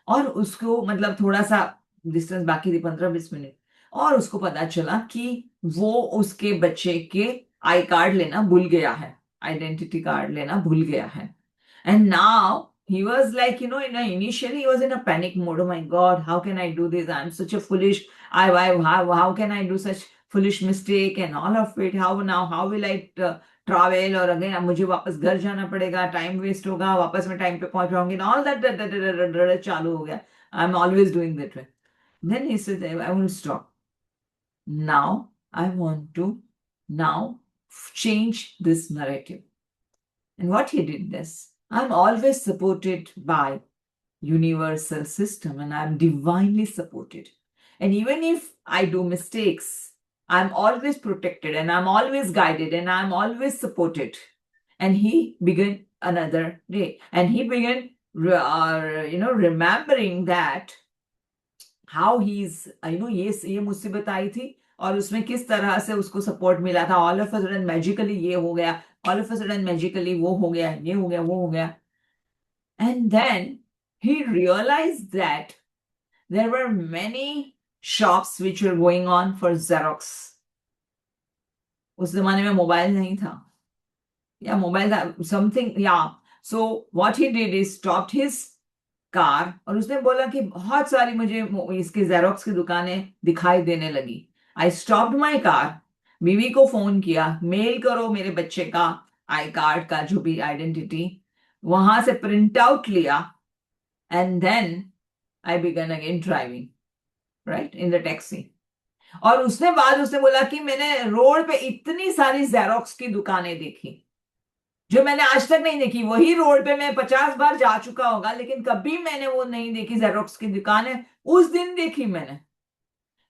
और उसको मतलब थोड़ा सा डिस्टेंस बाकी थी, 15-20 मिनट, और उसको पता चला कि वो उसके बच्चे के आई कार्ड लेना भूल गया है, आइडेंटिटी कार्ड लेना भूल गया है. And now he was like, initially he was in a panic mode. Oh my God, how can I do this? I'm such a foolish, how can I do such foolish mistake and all of it? How will I travel? और again मुझे वापस घर जाना पड़ेगा, time waste होगा, वापस मैं time पे पहुंच पाऊंगी, ऑल दैट चालू हो गया. आई am always doing that way. Then he said, I will stop. Now I want to now change this narrative. And what he did this, I'm always supported by universal system, and I'm divinely supported. And even if I do mistakes, I'm always protected, and I'm always guided, and I'm always supported. And he began another day, and he began remembering that how he's ये मुसीबत आई थी और उसमें किस तरह से उसको support मिला था. All of a sudden magically ये हो गया, all of a sudden magically वो हो गया, ये हो गया, वो हो गया. And then he realized that there were many shops which were going on for Xerox. उस जमाने में मोबाइल नहीं था, या मोबाइल था समथिंग, या. So what he did is stopped his car, और उसने बोला कि बहुत सारी मुझे इसके जेरोक्स की दुकानें दिखाई देने लगी. आई स्टॉप्ड माई कार, बीवी को फोन किया, मेल करो मेरे बच्चे का आई कार्ड का जो भी आइडेंटिटी, वहां से प्रिंट आउट लिया, and then I began again driving. right, in the taxi. और उसने बोला कि मैंने रोड पे इतनी सारी जेरोक्स की दुकानें देखी जो मैंने आज तक नहीं देखी। वही रोड पे मैं 50 बार जा चुका होगा, लेकिन कभी मैंने वो नहीं देखी जेरोक्स की दुकानें। उस दिन देखी मैंने,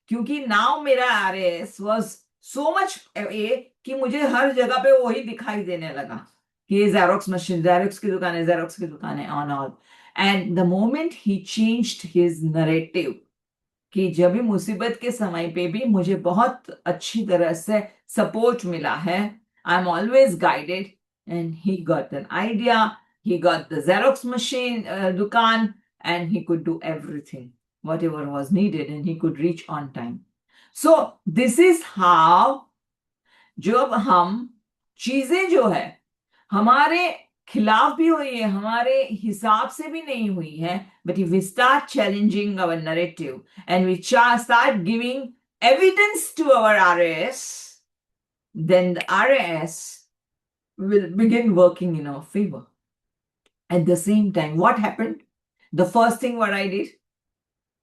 क्योंकि नाउ मेरा RAS वाज सो मच ए कि मुझे हर जगह पे वही दिखाई देने लगा कि ये जेरोक्स मशीन, जेरोक्स की दुकान है, जेरोक्स की दुकान है, on all. And the moment he changed his narrative, कि जब भी मुसीबत के समय पे भी मुझे बहुत अच्छी तरह से सपोर्ट मिला है, आई am always guided, and he got an idea, he got the Xerox machine dukan, and he could do everything whatever was needed, and he could reach on time. So this is how, जब हम चीजें जो है हमारे खिलाफ भी हुई है, हमारे हिसाब से भी नहीं हुई है, but if we start challenging our narrative and we start giving evidence to our RAS, then the RAS will begin working in our favor. At the same time, what happened? The first thing what I did,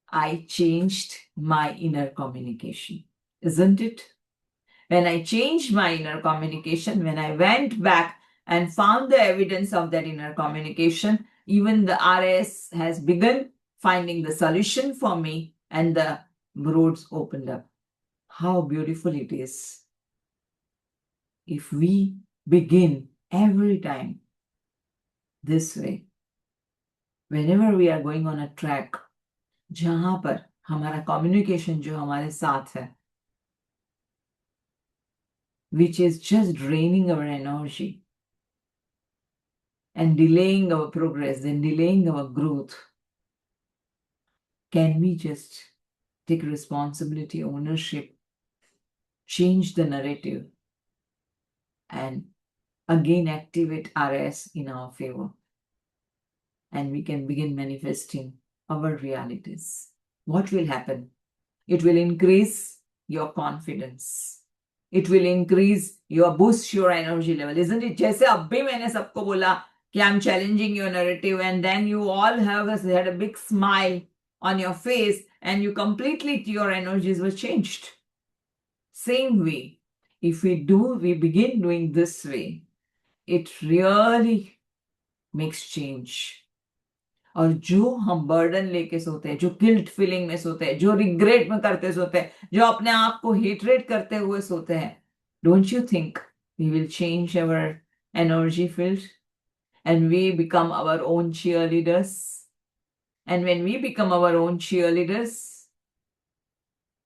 I changed my inner communication, isn't it? When I changed my inner communication, when I went back and found the evidence of that inner communication, even the RAS has begun finding the solution for me, and the roads opened up. How beautiful it is if we begin every time this way. Whenever we are going on a track, जहां पर हमारा communication जो हमारे साथ है, which is just draining our energy and delaying our progress and delaying our growth, can we just take responsibility, ownership, change the narrative, and again activate RS in our favor? And we can begin manifesting our realities. What will happen? It will increase your confidence. It will increase your boost your energy level, isn't it? जैसे अब भी मैंने सबको बोला कि I'm challenging your narrative, and then you all had a big smile on your face, and you completely, your energies were changed. Same way, if we begin doing this way, it really makes change. और जो हम burden लेके सोते हैं, जो guilt feeling में सोते हैं, जो रिग्रेट में करते सोते हैं, जो अपने आप को हेटरेट करते हुए सोते हैं, don't you think we will change our energy field and we become our own cheerleaders? And when we become our own cheerleaders,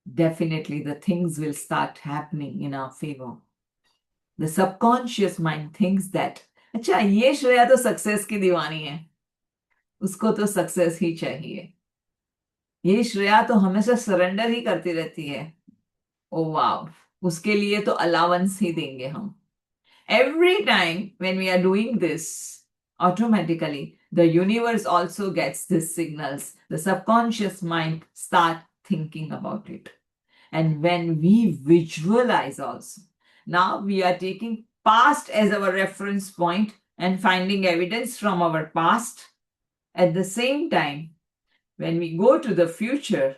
definitely the things will start happening in our favor. The subconscious mind thinks that, अच्छा ये श्रेया तो success की दीवानी है, उसको तो success ही चाहिए, ये श्रेया तो हमेशा सरेंडर ही करती रहती है, ओ वाव, उसके लिए तो अलाउंस ही देंगे हम. Every time when we are doing this, automatically the universe also gets these signals. The subconscious mind start thinking about it. And when we visualize also, now we are taking past as our reference point and finding evidence from our past. At the same time, when we go to the future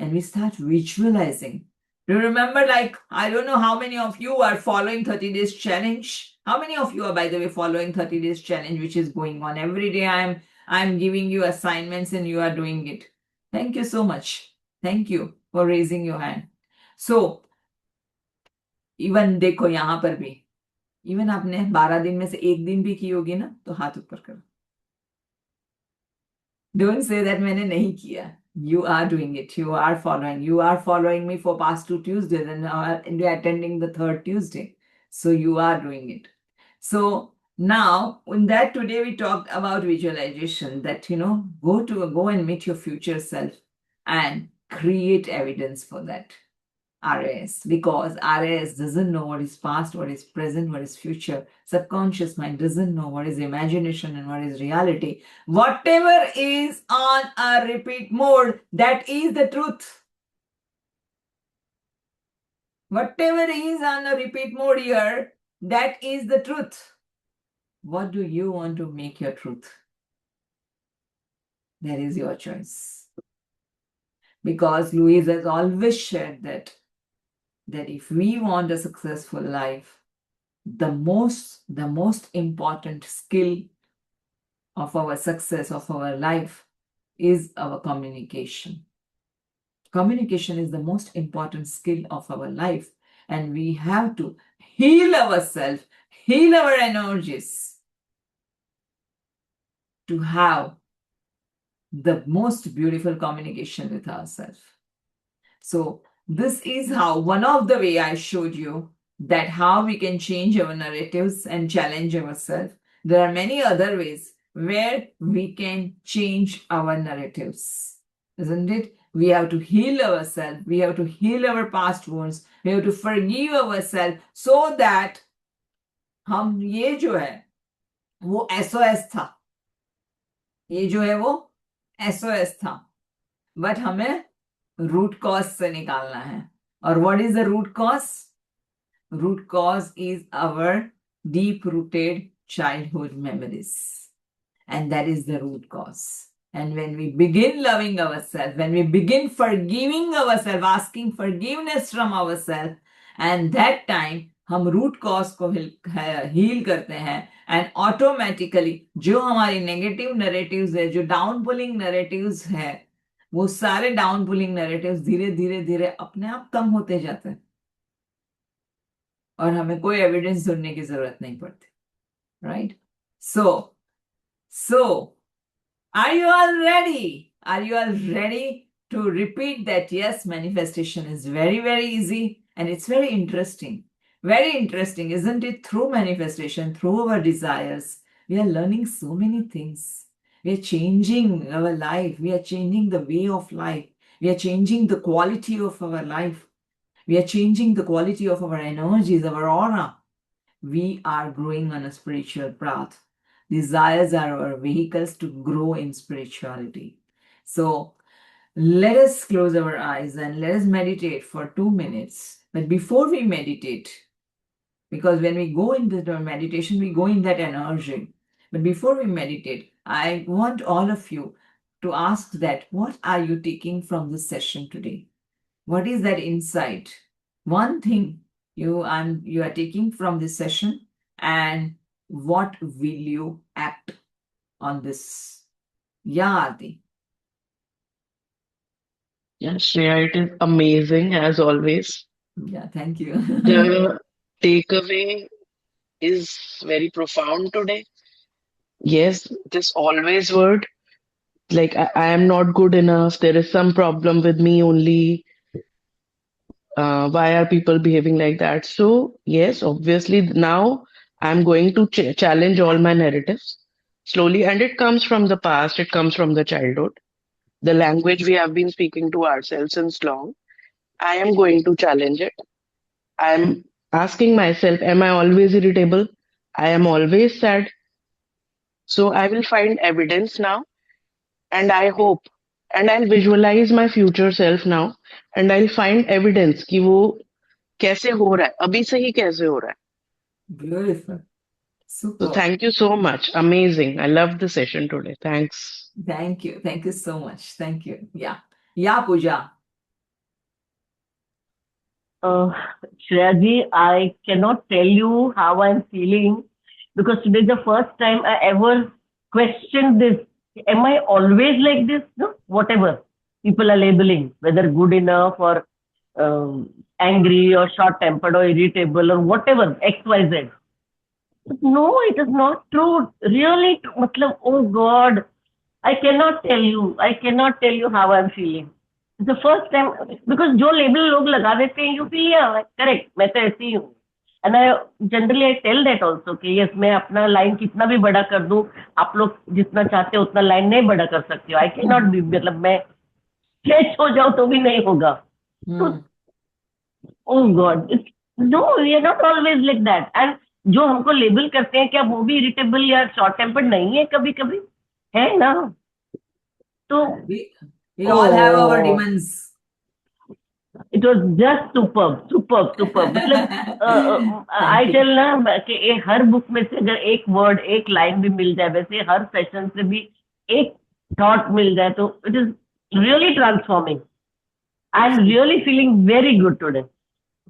and we start visualizing, do you remember, like, I don't know how many of you are following 30 days challenge? How many of you are, by the way, following 30 days challenge, which is going on every day? I'm giving you assignments and you are doing it. Thank you so much. Thank you for raising your hand. So, even देखो यहाँ पर भी, even आपने 12 दिन में से एक दिन भी की होगी ना, तो हाथ ऊपर करो. Don't say that मैंने नहीं किया. You are doing it. You are following. You are following me for past 2 Tuesdays, and you are attending the 3rd Tuesday. So you are doing it. So now, in that today we talked about visualization. That go and meet your future self and create evidence for that. RAS, because RAS doesn't know what is past, what is present, what is future. Subconscious mind doesn't know what is imagination and what is reality. Whatever is on a repeat mode, that is the truth. Whatever is on a repeat mode here, that is the truth. What do you want to make your truth? That is your choice. because Louise has always shared that if we want a successful life, the most important skill of our success of our life is our communication. Communication is the most important skill of our life, and we have to heal ourselves, heal our energies to have the most beautiful communication with ourselves. So this is how one of the way I showed you that how we can change our narratives and challenge ourselves. There are many other ways where we can change our narratives, isn't it? We have to heal ourselves. We have to heal our past wounds. We have to forgive ourselves so that हम ये जो है वो SOS था, ये जो है वो SOS था, बट हमें रूट कॉज से निकालना है. और what is the root cause? Root cause is our deep-rooted childhood memories. And that is the root cause. And when we begin loving ourselves, when we begin forgiving ourselves, asking forgiveness from ourselves, and that time हम root cause को heal करते हैं, and automatically जो हमारी negative narratives है, जो down pulling narratives है, वो सारे डाउन पुलिंग नरेटिव्स धीरे धीरे धीरे अपने आप कम होते जाते हैं और हमें कोई एविडेंस ढूंढने की जरूरत नहीं पड़ती. Right? So, are you all ready? Are you all ready to repeat that? Yes, manifestation is very, very easy and it's very interesting. Very interesting, isn't it? Through manifestation, through our desires, we are learning so many things. We are changing our life. We are changing the way of life. We are changing the quality of our life. We are changing the quality of our energies, our aura. We are growing on a spiritual path. Desires are our vehicles to grow in spirituality. So let us close our eyes and let us meditate for 2 minutes. But before we meditate, because when we go into the meditation, we go in that energy. But before we meditate, I want all of you to ask that, what are you taking from this session today? What is that insight? One thing you are taking from this session, and what will you act on this? Yeah, Aarti. Yeah, Shreya, it is amazing as always. Yeah, thank you. The takeaway is very profound today. Yes, this always word, like I am not good enough, there is some problem with me only. Why are people behaving like that? So, yes, obviously now I'm going to challenge all my narratives slowly, and it comes from the past, it comes from the childhood, the language we have been speaking to ourselves since long. I am going to challenge it. I'm asking myself, am I always irritable? I am always sad. So I will find evidence now, and I hope, and I'll visualize my future self now, and I'll find evidence कि वो कैसे हो रहा है, अभी से ही कैसे हो रहा है. Beautiful. So Super. thank you so much. Amazing. I loved the session today. Thanks. Thank you. Thank you so much. Thank you. Yeah. Yeah, Pooja. Uh, Shreya ji, I cannot tell you how I'm feeling because today is the first time I ever questioned this. Am I always like this? No, whatever people are labeling, whether good enough or angry or short-tempered or irritable or whatever, X, Y, Z. But no, it is not true. Really, matlab, oh God, I cannot tell you. I cannot tell you how I'm feeling. It's the first time because जो label लोग लगा देते हैं, you feel yeah, correct. मैं तो ऐसी ही हूँ. And I generally tell that also कि yes, मैं अपना line कितना भी बड़ा कर दूँ, आप लोग जितना चाहते हो उतना line नहीं बड़ा कर सकते हो. I cannot be, मतलब मैं stretch हो जाऊँ तो भी नहीं होगा. तो oh God, no, we are not always like that. And जो हमको लेबल करते हैं क्या वो भी इरिटेबल या शॉर्ट टेम्पर्ड नहीं है कभी कभी है ना. तो we all have our demons. It was just superb. मतलब आई टेल ना कि हर बुक में से अगर एक वर्ड एक लाइन भी मिल जाए, वैसे हर सेशन से भी एक थॉट मिल जाए तो it is really transforming. I'm really feeling very good today.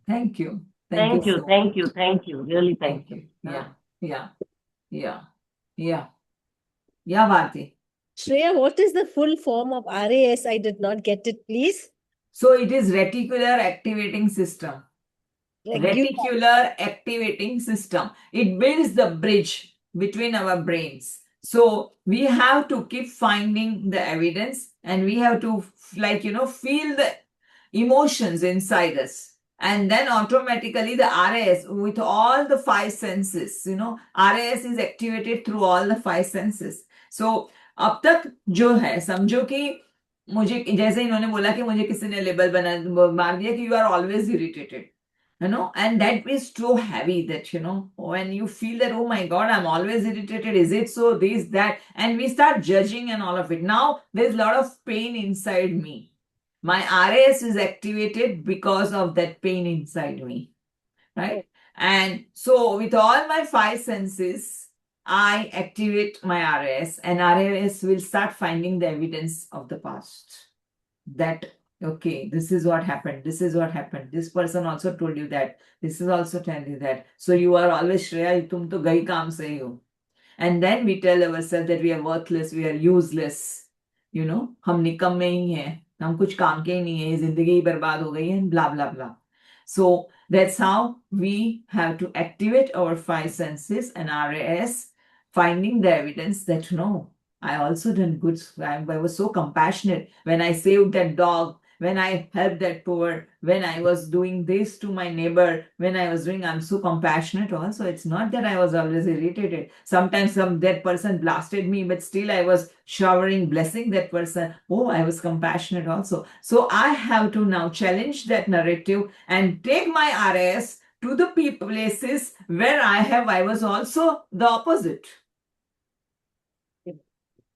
Thank you. Thank you, so thank you, thank you. Really, thank Thank you. you. Yeah, yeah, yeah, yeah. Yeah, Bharti. Shreya, what is the full form of RAS? I did not get it, please. So it is reticular activating system. Reticular activating system. It builds the bridge between our brains. So we have to keep finding the evidence and we have to, feel the emotions inside us. And then automatically the RAS with all the five senses, RAS is activated through all the five senses. So अब तक जो है समझो कि मुझे जैसे इन्होंने बोला कि मुझे किसी ने लेबल बना मार दिया कि you are always irritated, and that is so heavy that when you feel that, oh my god, I'm always irritated, is it so, this, that, and we start judging and all of it. Now there's a lot of pain inside me. My RAS is activated because of that pain inside me, right? And so with all my five senses, I activate my RAS, and RAS will start finding the evidence of the past, that okay, this is what happened, this is what happened, this person also told you that, this is also telling you that, so you are always Shreya, tum to gayi kaam se hi ho. And then we tell ourselves that we are worthless, we are useless, हम निकम्मे ही हैं, हम कुछ काम के ही नहीं है, जिंदगी ही बर्बाद हो गई है, blah blah blah. So that's how we have to activate our five senses and RAS, finding the evidence that no, I also done good. I was so compassionate when I saved that dog, when I helped that poor, when I was doing this to my neighbor, when I was doing, I'm so compassionate also. It's not that I was always irritated. Sometimes that person blasted me, but still I was showering, blessing that person. Oh, I was compassionate also. So I have to now challenge that narrative and take my RS to the places where I was also the opposite.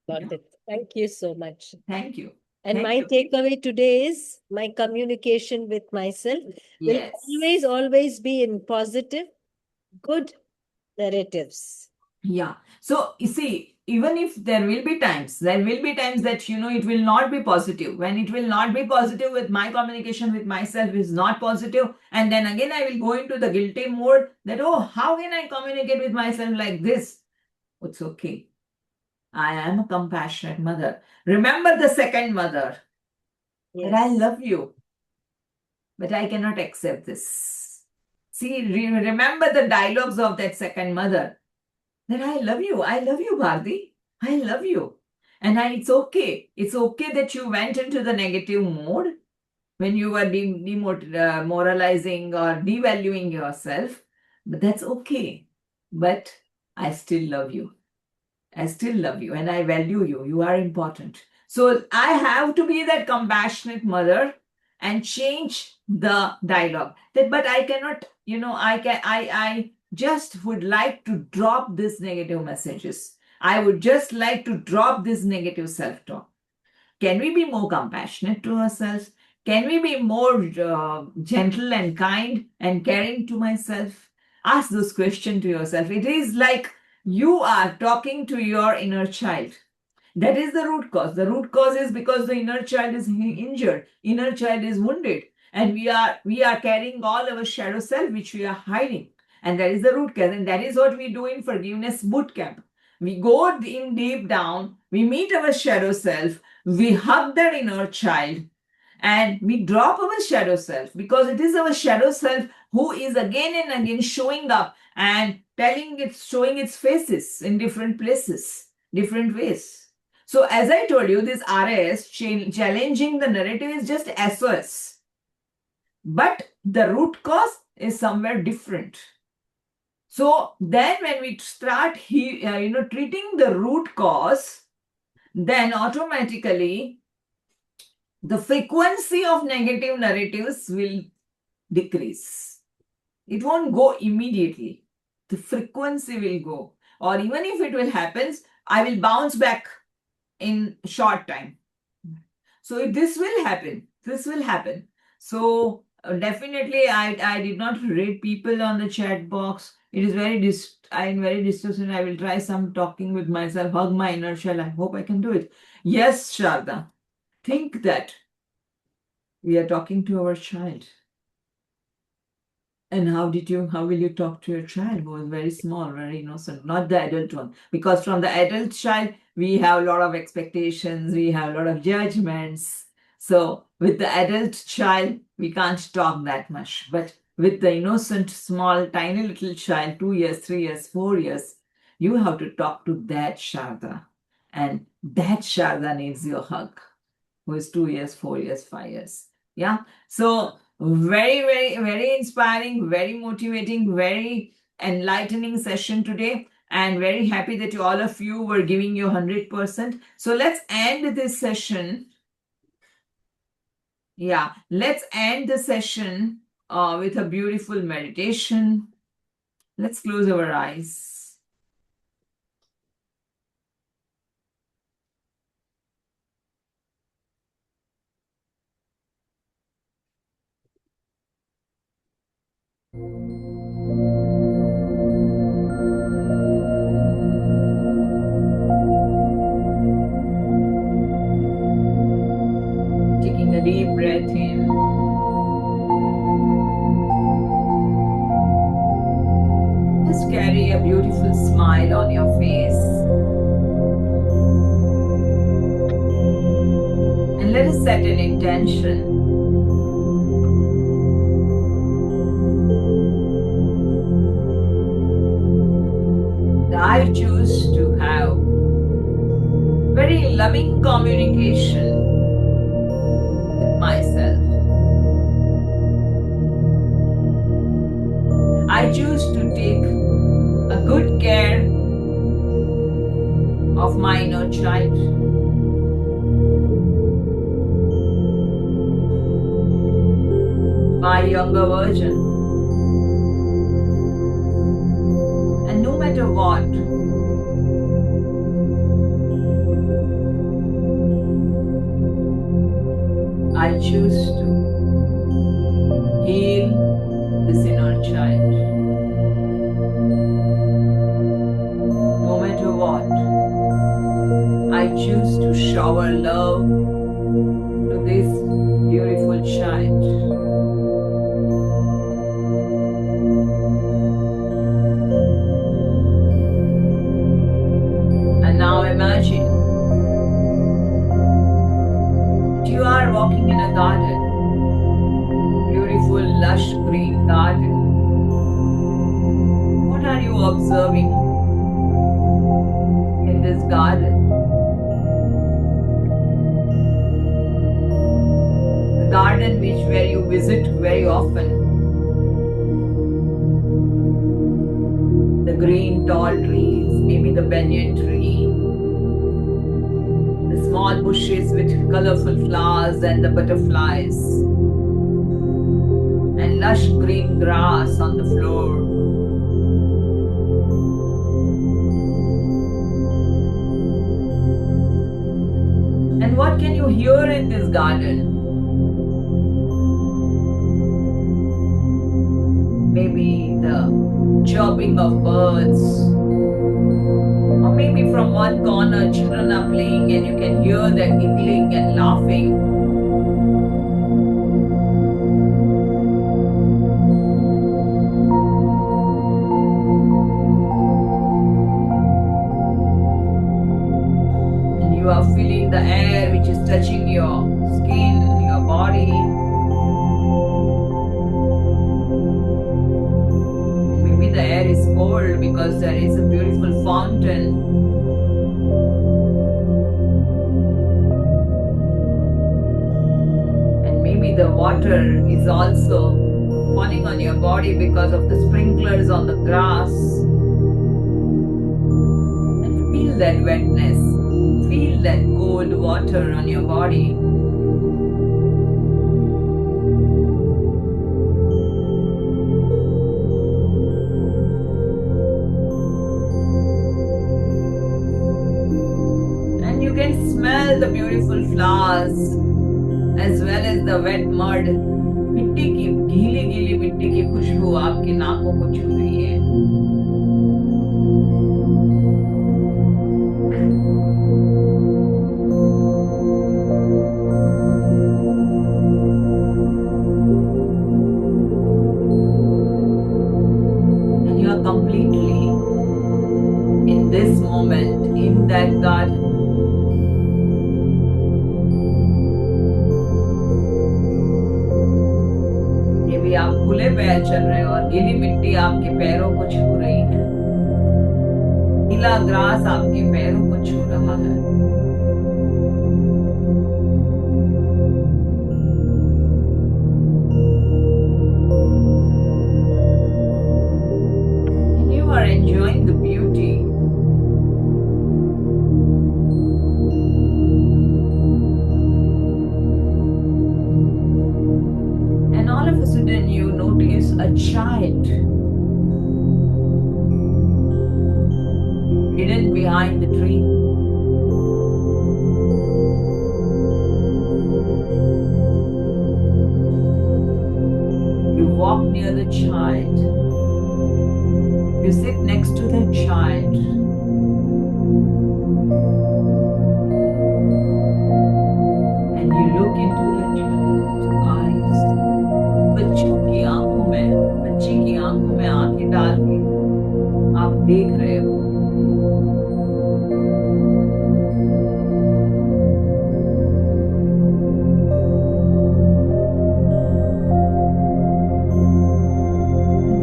Got it. Thank you so much. Thank you. And Thank my you. takeaway today is my communication with myself will Yes. always be in positive, good narratives. Yeah. So you see, even if there will be times that it will not be positive. When it will not be positive, with my communication with myself is not positive, and then again I will go into the guilty mode that, oh, how can I communicate with myself like this? It's okay. I am a compassionate mother. Remember the second mother. That I love you, but I cannot accept this. See, remember the dialogues of that second mother. That I love you, Bharti. I love you. And it's okay. It's okay that you went into the negative mode when you were demoralizing or devaluing yourself. But that's okay. But I still love you. I still love you and I value you. You are important. So I have to be that compassionate mother and change the dialogue. But I cannot, I just would like to drop these negative messages. I would just like to drop this negative self-talk. Can we be more compassionate to ourselves? Can we be more gentle and kind and caring to myself? Ask this question to yourself. It is like you are talking to your inner child. That is the root cause. The root cause is because the inner child is injured, inner child is wounded, and we are carrying all our shadow self which we are hiding. And that is the root cause. And that is what we do in forgiveness boot camp. We go in deep down, we meet our shadow self, we hug that inner child, and we drop our shadow self, because it is our shadow self who is again and again showing up and showing its faces in different places, different ways. So as I told you, this RAS, challenging the narrative, is just SOS. But the root cause is somewhere different. So then when we start treating the root cause, then automatically the frequency of negative narratives will decrease. It won't go immediately. The frequency will go. Or even if it will happen, I will bounce back in short time. So this will happen. This will happen. So definitely I did not read people on the chat box. It is I'm very distressed, and I will try some talking with myself, hug my inner child. I hope I can do it. Yes, Sharda. Think that We are talking to our child. And how will you talk to your child who is very small, very innocent, not the adult one? Because from the adult child, we have a lot of expectations, we have a lot of judgments. So with the adult child, we can't talk that much. But with the innocent, small, tiny little child, 2 years, 3 years, 4 years, you have to talk to that Sharda. And that Sharda needs your hug, who is 2 years, 4 years, 5 years. Yeah. So very, very, very inspiring, very motivating, very enlightening session today. And very happy that all of you were giving your 100%. So let's end this session. Yeah, let's end the session with a beautiful meditation. Let's close our eyes. Taking a deep breath in. Just carry a beautiful smile on your face. And let us set an intention. That I choose to have very loving communication with myself. I choose to take a good care of my inner child. My younger version. And no matter what, I choose to heal this inner child. No matter what, I choose to shower love to this beautiful child. And now imagine that you are walking in a garden, beautiful lush green garden. What are you observing in this garden? The garden where you visit very often. The green tall trees, maybe the banyan tree. The small bushes with colorful flowers and the butterflies. And lush green grass on the floor. And what can you hear in this garden? Maybe the chirping of birds. Or maybe from one corner children are playing and you can hear them giggling and laughing. And you are feeling the air which is touching your skin, your body. The air is cold because there is a beautiful fountain. And maybe the water is also falling on your body because of the sprinklers on the grass. And feel that wetness. Feel that cold water on your body. You can smell the beautiful flowers as well as the wet mud. मिट्टी की गीली गीली मिट्टी की खुशबू आपकी नाकों को छू रही है. completely in this moment, in that garden. ये भी आप खुले पैर चल रहे हो और गीली मिट्टी आपके पैरों को छू रही है, गीला ग्रास आपके पैरों को छू रहा है। And you are enjoying the beauty. And all of a sudden you notice a child hidden behind the tree. You walk near the child. You sit next to the child. And you look into the child's eyes. बच्चों की आंखों में, बच्ची की आंखों में आंखें डाल के आप देख रहे हो।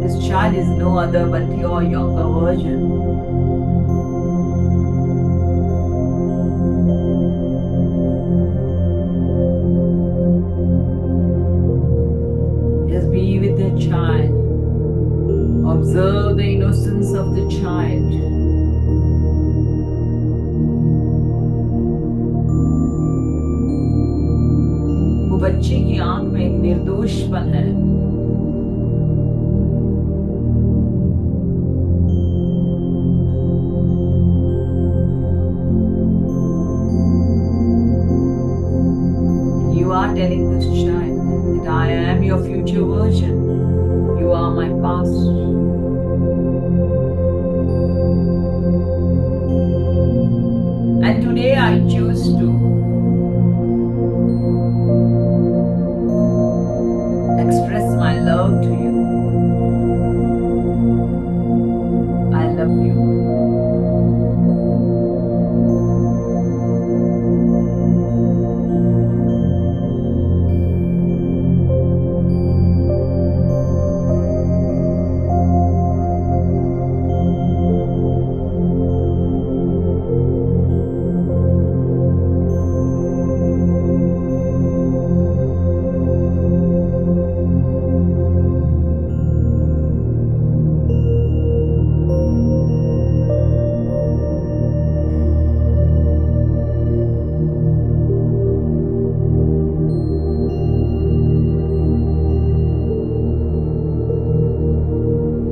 This child is no other but your younger version. Just be with the child. Observe the innocence of the child. वो बच्ची की आंख में एक निर्दोषपन है। You are telling this child that I am your future version. You are my past. And today I choose to express my love to you. I love you.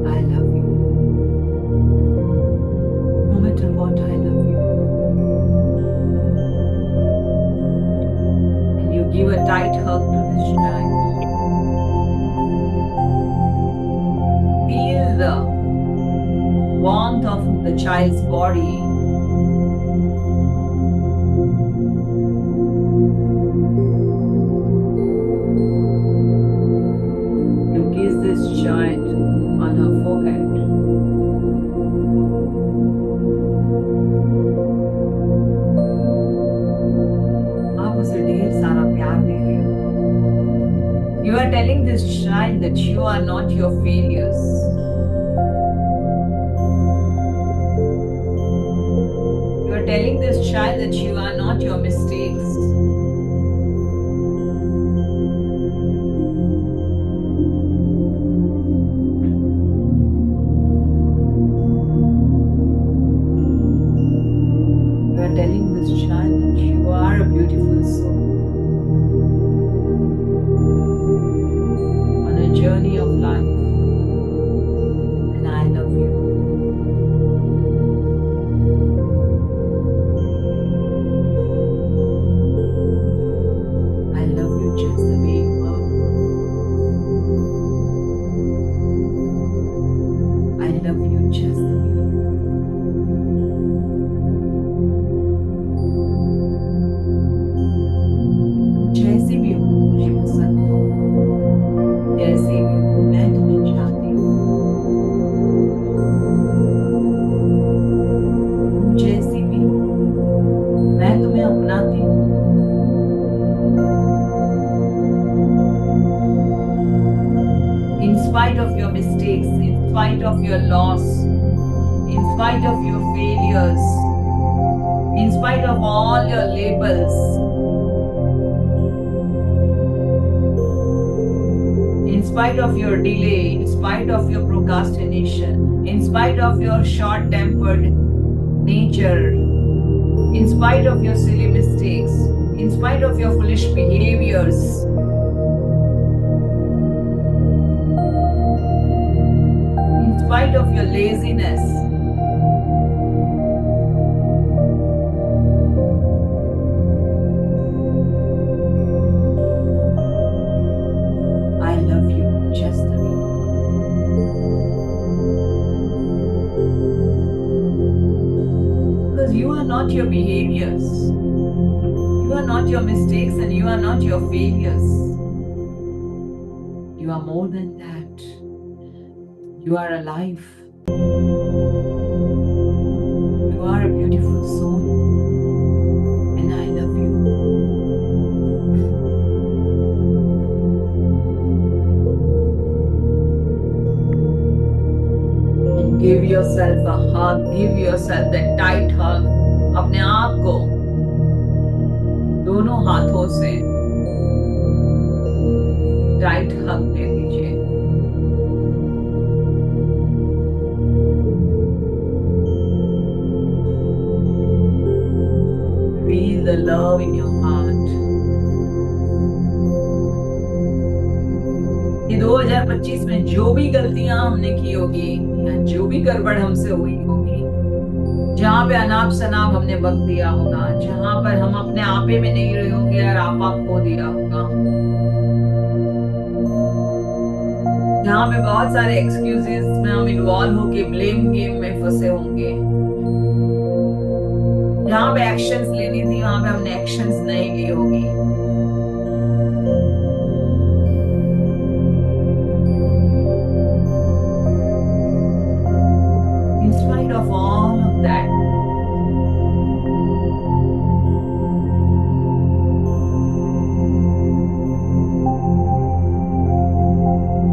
I love you. No matter what, I love you. And you give a tight hug to this child. Feel the warmth of the child's body. You kiss this child on her forehead. आप उसे ढेर सारा प्यार दे रहे हो। You are telling this child that you are not your failures. You are telling this child that you are not your mistakes. You are telling this child that you are a beautiful soul on a journey of life, and I love you. your loss, in spite of your failures, in spite of all your labels, in spite of your delay, in spite of your procrastination, in spite of your short-tempered nature, in spite of your silly mistakes, in spite of your foolish behaviors, in spite of your laziness, I love you just the way you are. Because you are not your behaviors, you are not your mistakes, and you are not your failures. You are more than that. You are alive. You are a beautiful soul. And I love you. And give yourself a hug. Give yourself that tight hug. अपने आप को दोनों हाथों से tight हग दे दीजिए. Feel the love in your heart. ये 2025 में जो भी गलतियां हमने की होगी या जो भी गड़बड़ हमसे हुई होगी, जहाँ पे अनाप शनाप हमने वक्त दिया होगा, जहाँ पर हम अपने आपे में नहीं रहे होंगे और आपा खो दिया होगा, जहाँ पे बहुत सारे एक्सक्यूजेस में हम इन्वॉल्व होके ब्लेम गेम में फंसे होंगे, जहाँ पे एक्शंस लेनी थी वहां पे हमने एक्शंस नहीं ली होगी, in spite of all of that,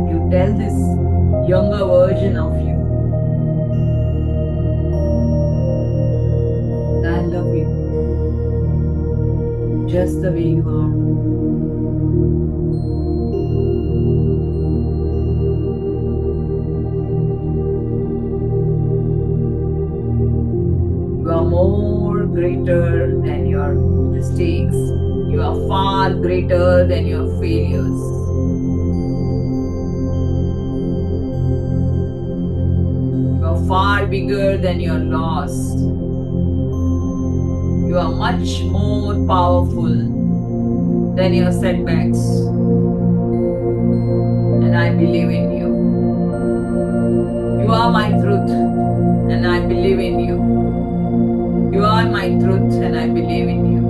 you tell this younger version of you, I love you just the way you are. You are more greater than your mistakes. You are far greater than your failures. You are far bigger than your loss. You are much more powerful than your setbacks. And I believe in you. You are my truth, and I believe in you. You are my truth, and I believe in you.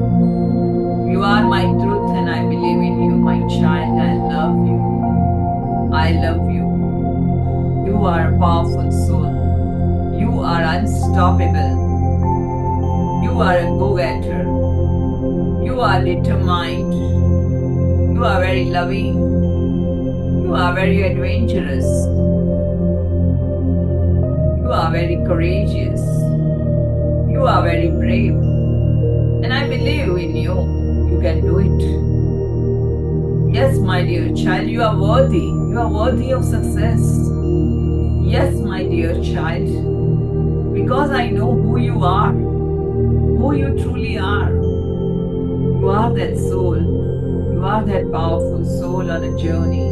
You are my truth, and I believe in you, my child. I love you. I love you. You are a powerful soul. You are unstoppable. You are a go-getter. You are determined. You are very loving. You are very adventurous. You are very courageous. You are very brave. And I believe in you. You can do it. Yes, my dear child, you are worthy. You are worthy of success. Yes, my dear child, because I know who you are, who you truly are. You are that soul. You are that powerful soul on a journey.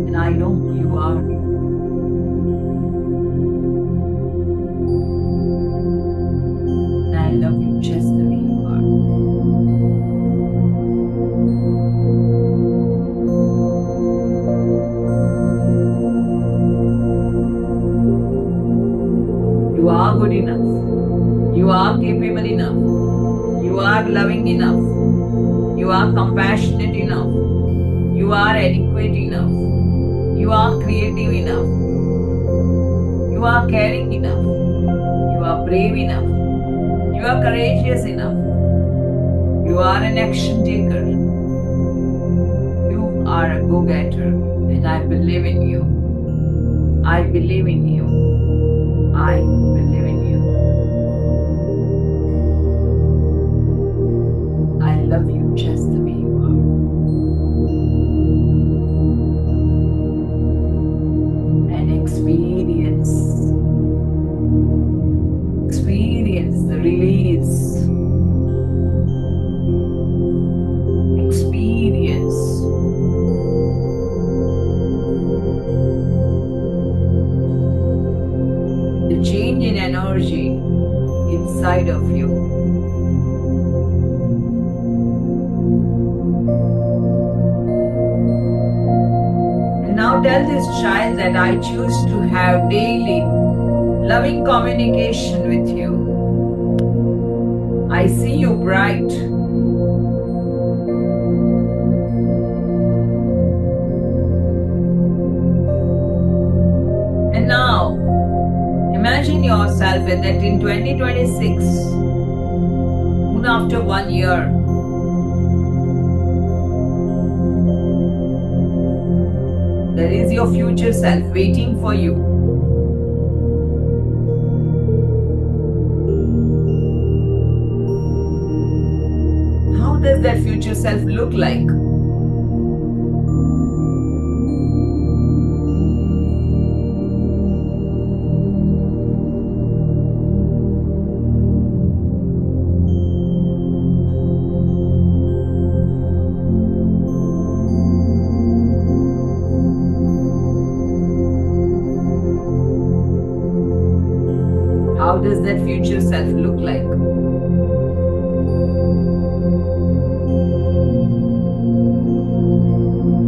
And I know who you are. And I love you just the way you are. You are good enough. You are capable enough. You are loving enough. You are compassionate enough. You are adequate enough. You are creative enough. You are caring enough. You are brave enough. You are courageous enough. You are an action taker. You are a go-getter, and I believe in you. I believe in you. I believe in you. I love you just the way you are. And experience the release. Experience the change in energy inside of you. And now tell this child that I choose to have daily loving communication with you. I see you bright. And now, imagine yourself that in 2026, soon after 1 year, there is your future self waiting for you. How does that future self look like? How does that future self look like?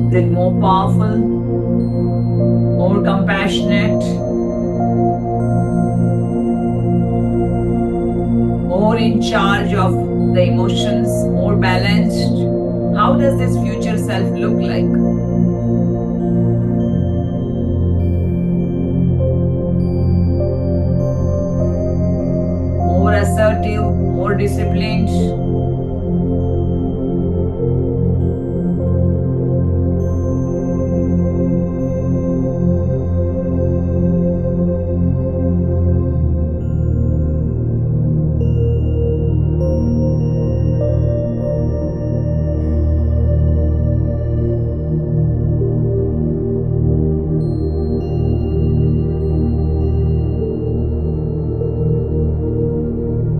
Is it more powerful, more compassionate, more in charge of the emotions, more balanced? How does this future self look like? More assertive, more disciplined?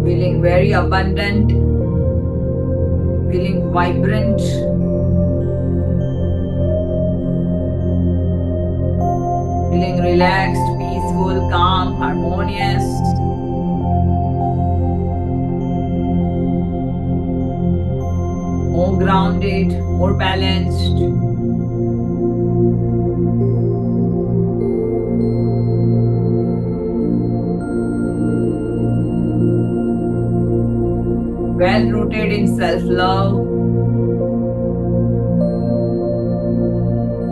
Feeling very abundant, feeling vibrant, feeling relaxed, peaceful, calm, harmonious. More grounded, more balanced. Well rooted in self-love.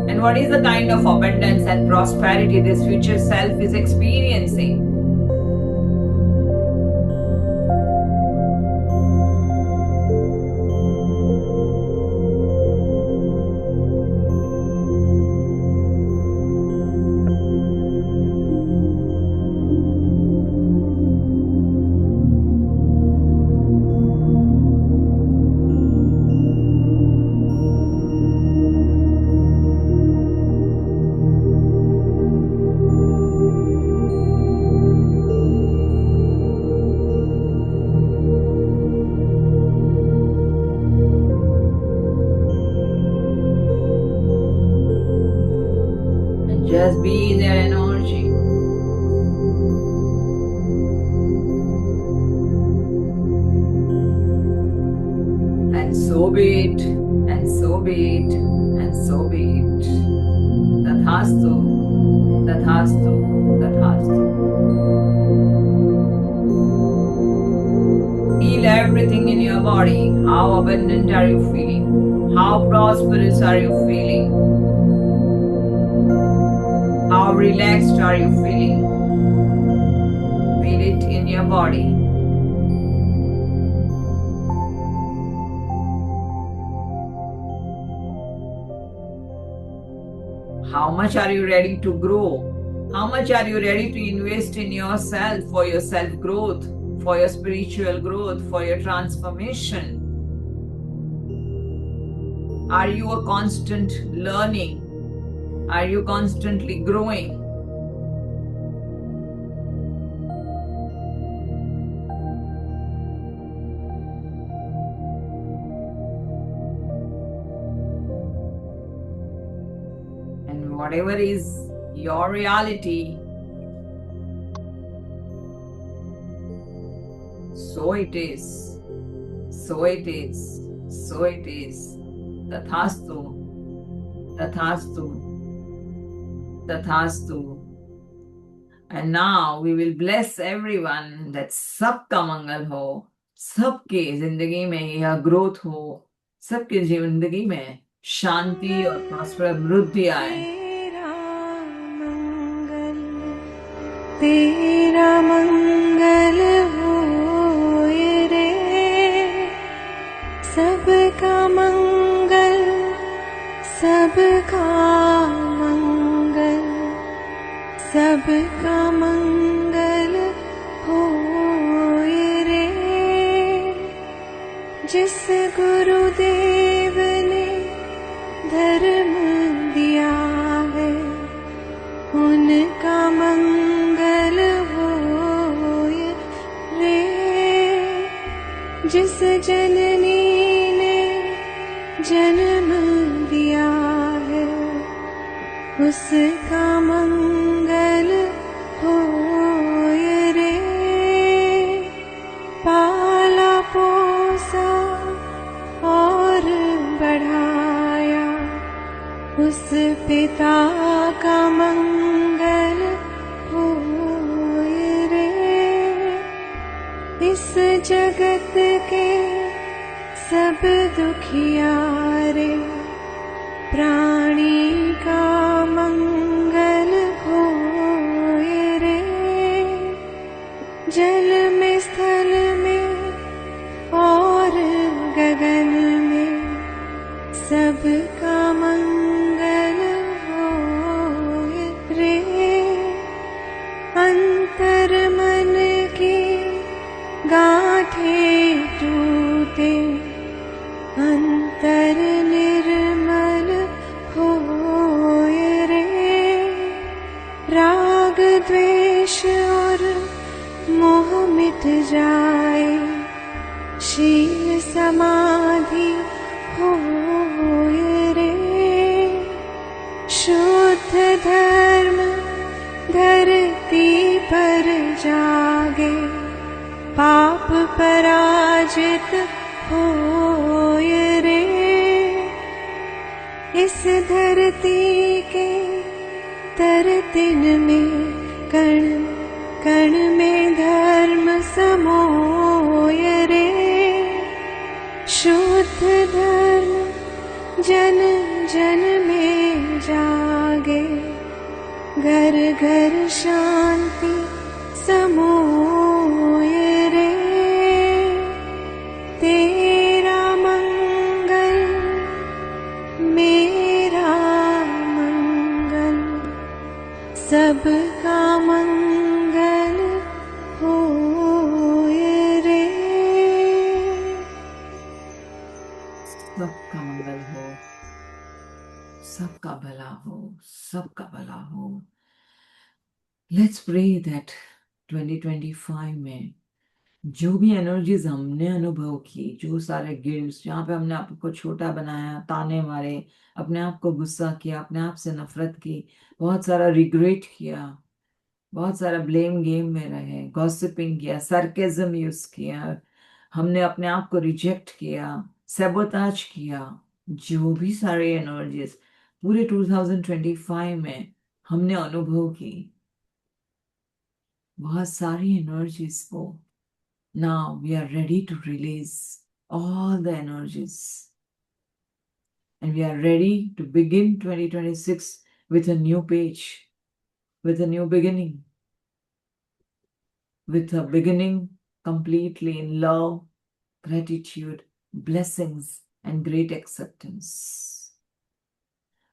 And what is the kind of abundance and prosperity this future self is experiencing? Just be in their energy. And so be it, and so be it, and so be it. Tathastu, tathastu, tathastu. Feel everything in your body. How abundant are you feeling? How prosperous are you feeling? How relaxed are you feeling? Feel it in your body. How much are you ready to grow? How much are you ready to invest in yourself for your self growth, for your spiritual growth, for your transformation? Are you a constant learning? Are you constantly growing? And whatever is your reality, so it is. So it is. So it is. Tathastu. Tathastu. Tathastu. And now we will bless everyone that सबका मंगल हो, सबके जिंदगी में यह growth हो, सबके जिंदगी में शांति और समृद्धि आए. तेरा मंगल होए रे, सबका मंगल, सबका मंगल, सबका मंगल होए रे. जिस गुरुदेव ने धर्म दिया है, उनका मंगल होए रे. जिस जननी ने जन्म दिया है, उसका मंगल होए रे. पाला पोसा और बढ़ाया, उस पिता का मंगल होए रे. इस जगत के सब दुखियारे, प्राणी का मंगल होए रे. जल में, स्थल में और गगन में, सबका मंगल होए रे. अंतर मन की गांठें टूटे, अंतर निर्मल होए रे. राग द्वेष और मोह मिट जाए, शील समाधि होए रे. शुद्ध धर्म धरती पर जागे, पाप पराजित होए रे. इस धरती के तरतिन में, कण कण में धर्म समोए रे. शुद्ध धर्म जन जन में जागे, घर घर शांति समोए रे. तेरा मंगल, मेरा मंगल, सबका मंगल होए रे. सबका मंगल हो, सबका भला हो, सबका भला हो. Let's pray that 2025 में जो भी एनर्जीज हमने अनुभव की, जो सारे गिल्ट्स, जहाँ पे हमने आपको छोटा बनाया, ताने मारे, अपने आप को गुस्सा किया, अपने आप से नफरत की, बहुत सारा रिग्रेट किया, बहुत सारा ब्लेम गेम में रहे, गॉसिपिंग किया, सरकेज़म यूज किया, हमने अपने आप को रिजेक्ट किया, सैबोटाज किया, जो भी सारे एनर्जीज पूरे 2025 में हमने अनुभव की, बहुत सारी एनर्जीज को now we are ready to release all the energies, and we are ready to begin 2026 with a new page, with a new beginning, with a beginning completely in love, gratitude, blessings, and great acceptance.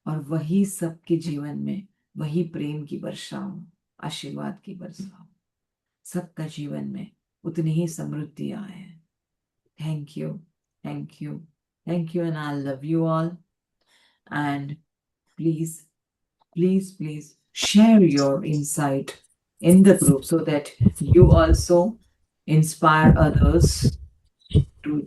और वही सबके जीवन में वही प्रेम की वर्षा हो, आशीर्वाद की वर्षा हो, सबका जीवन में उतनी ही समृद्धि आए. Thank you, thank you, thank you, and I love you all. And please, please, please share your insight in the group so that you also inspire others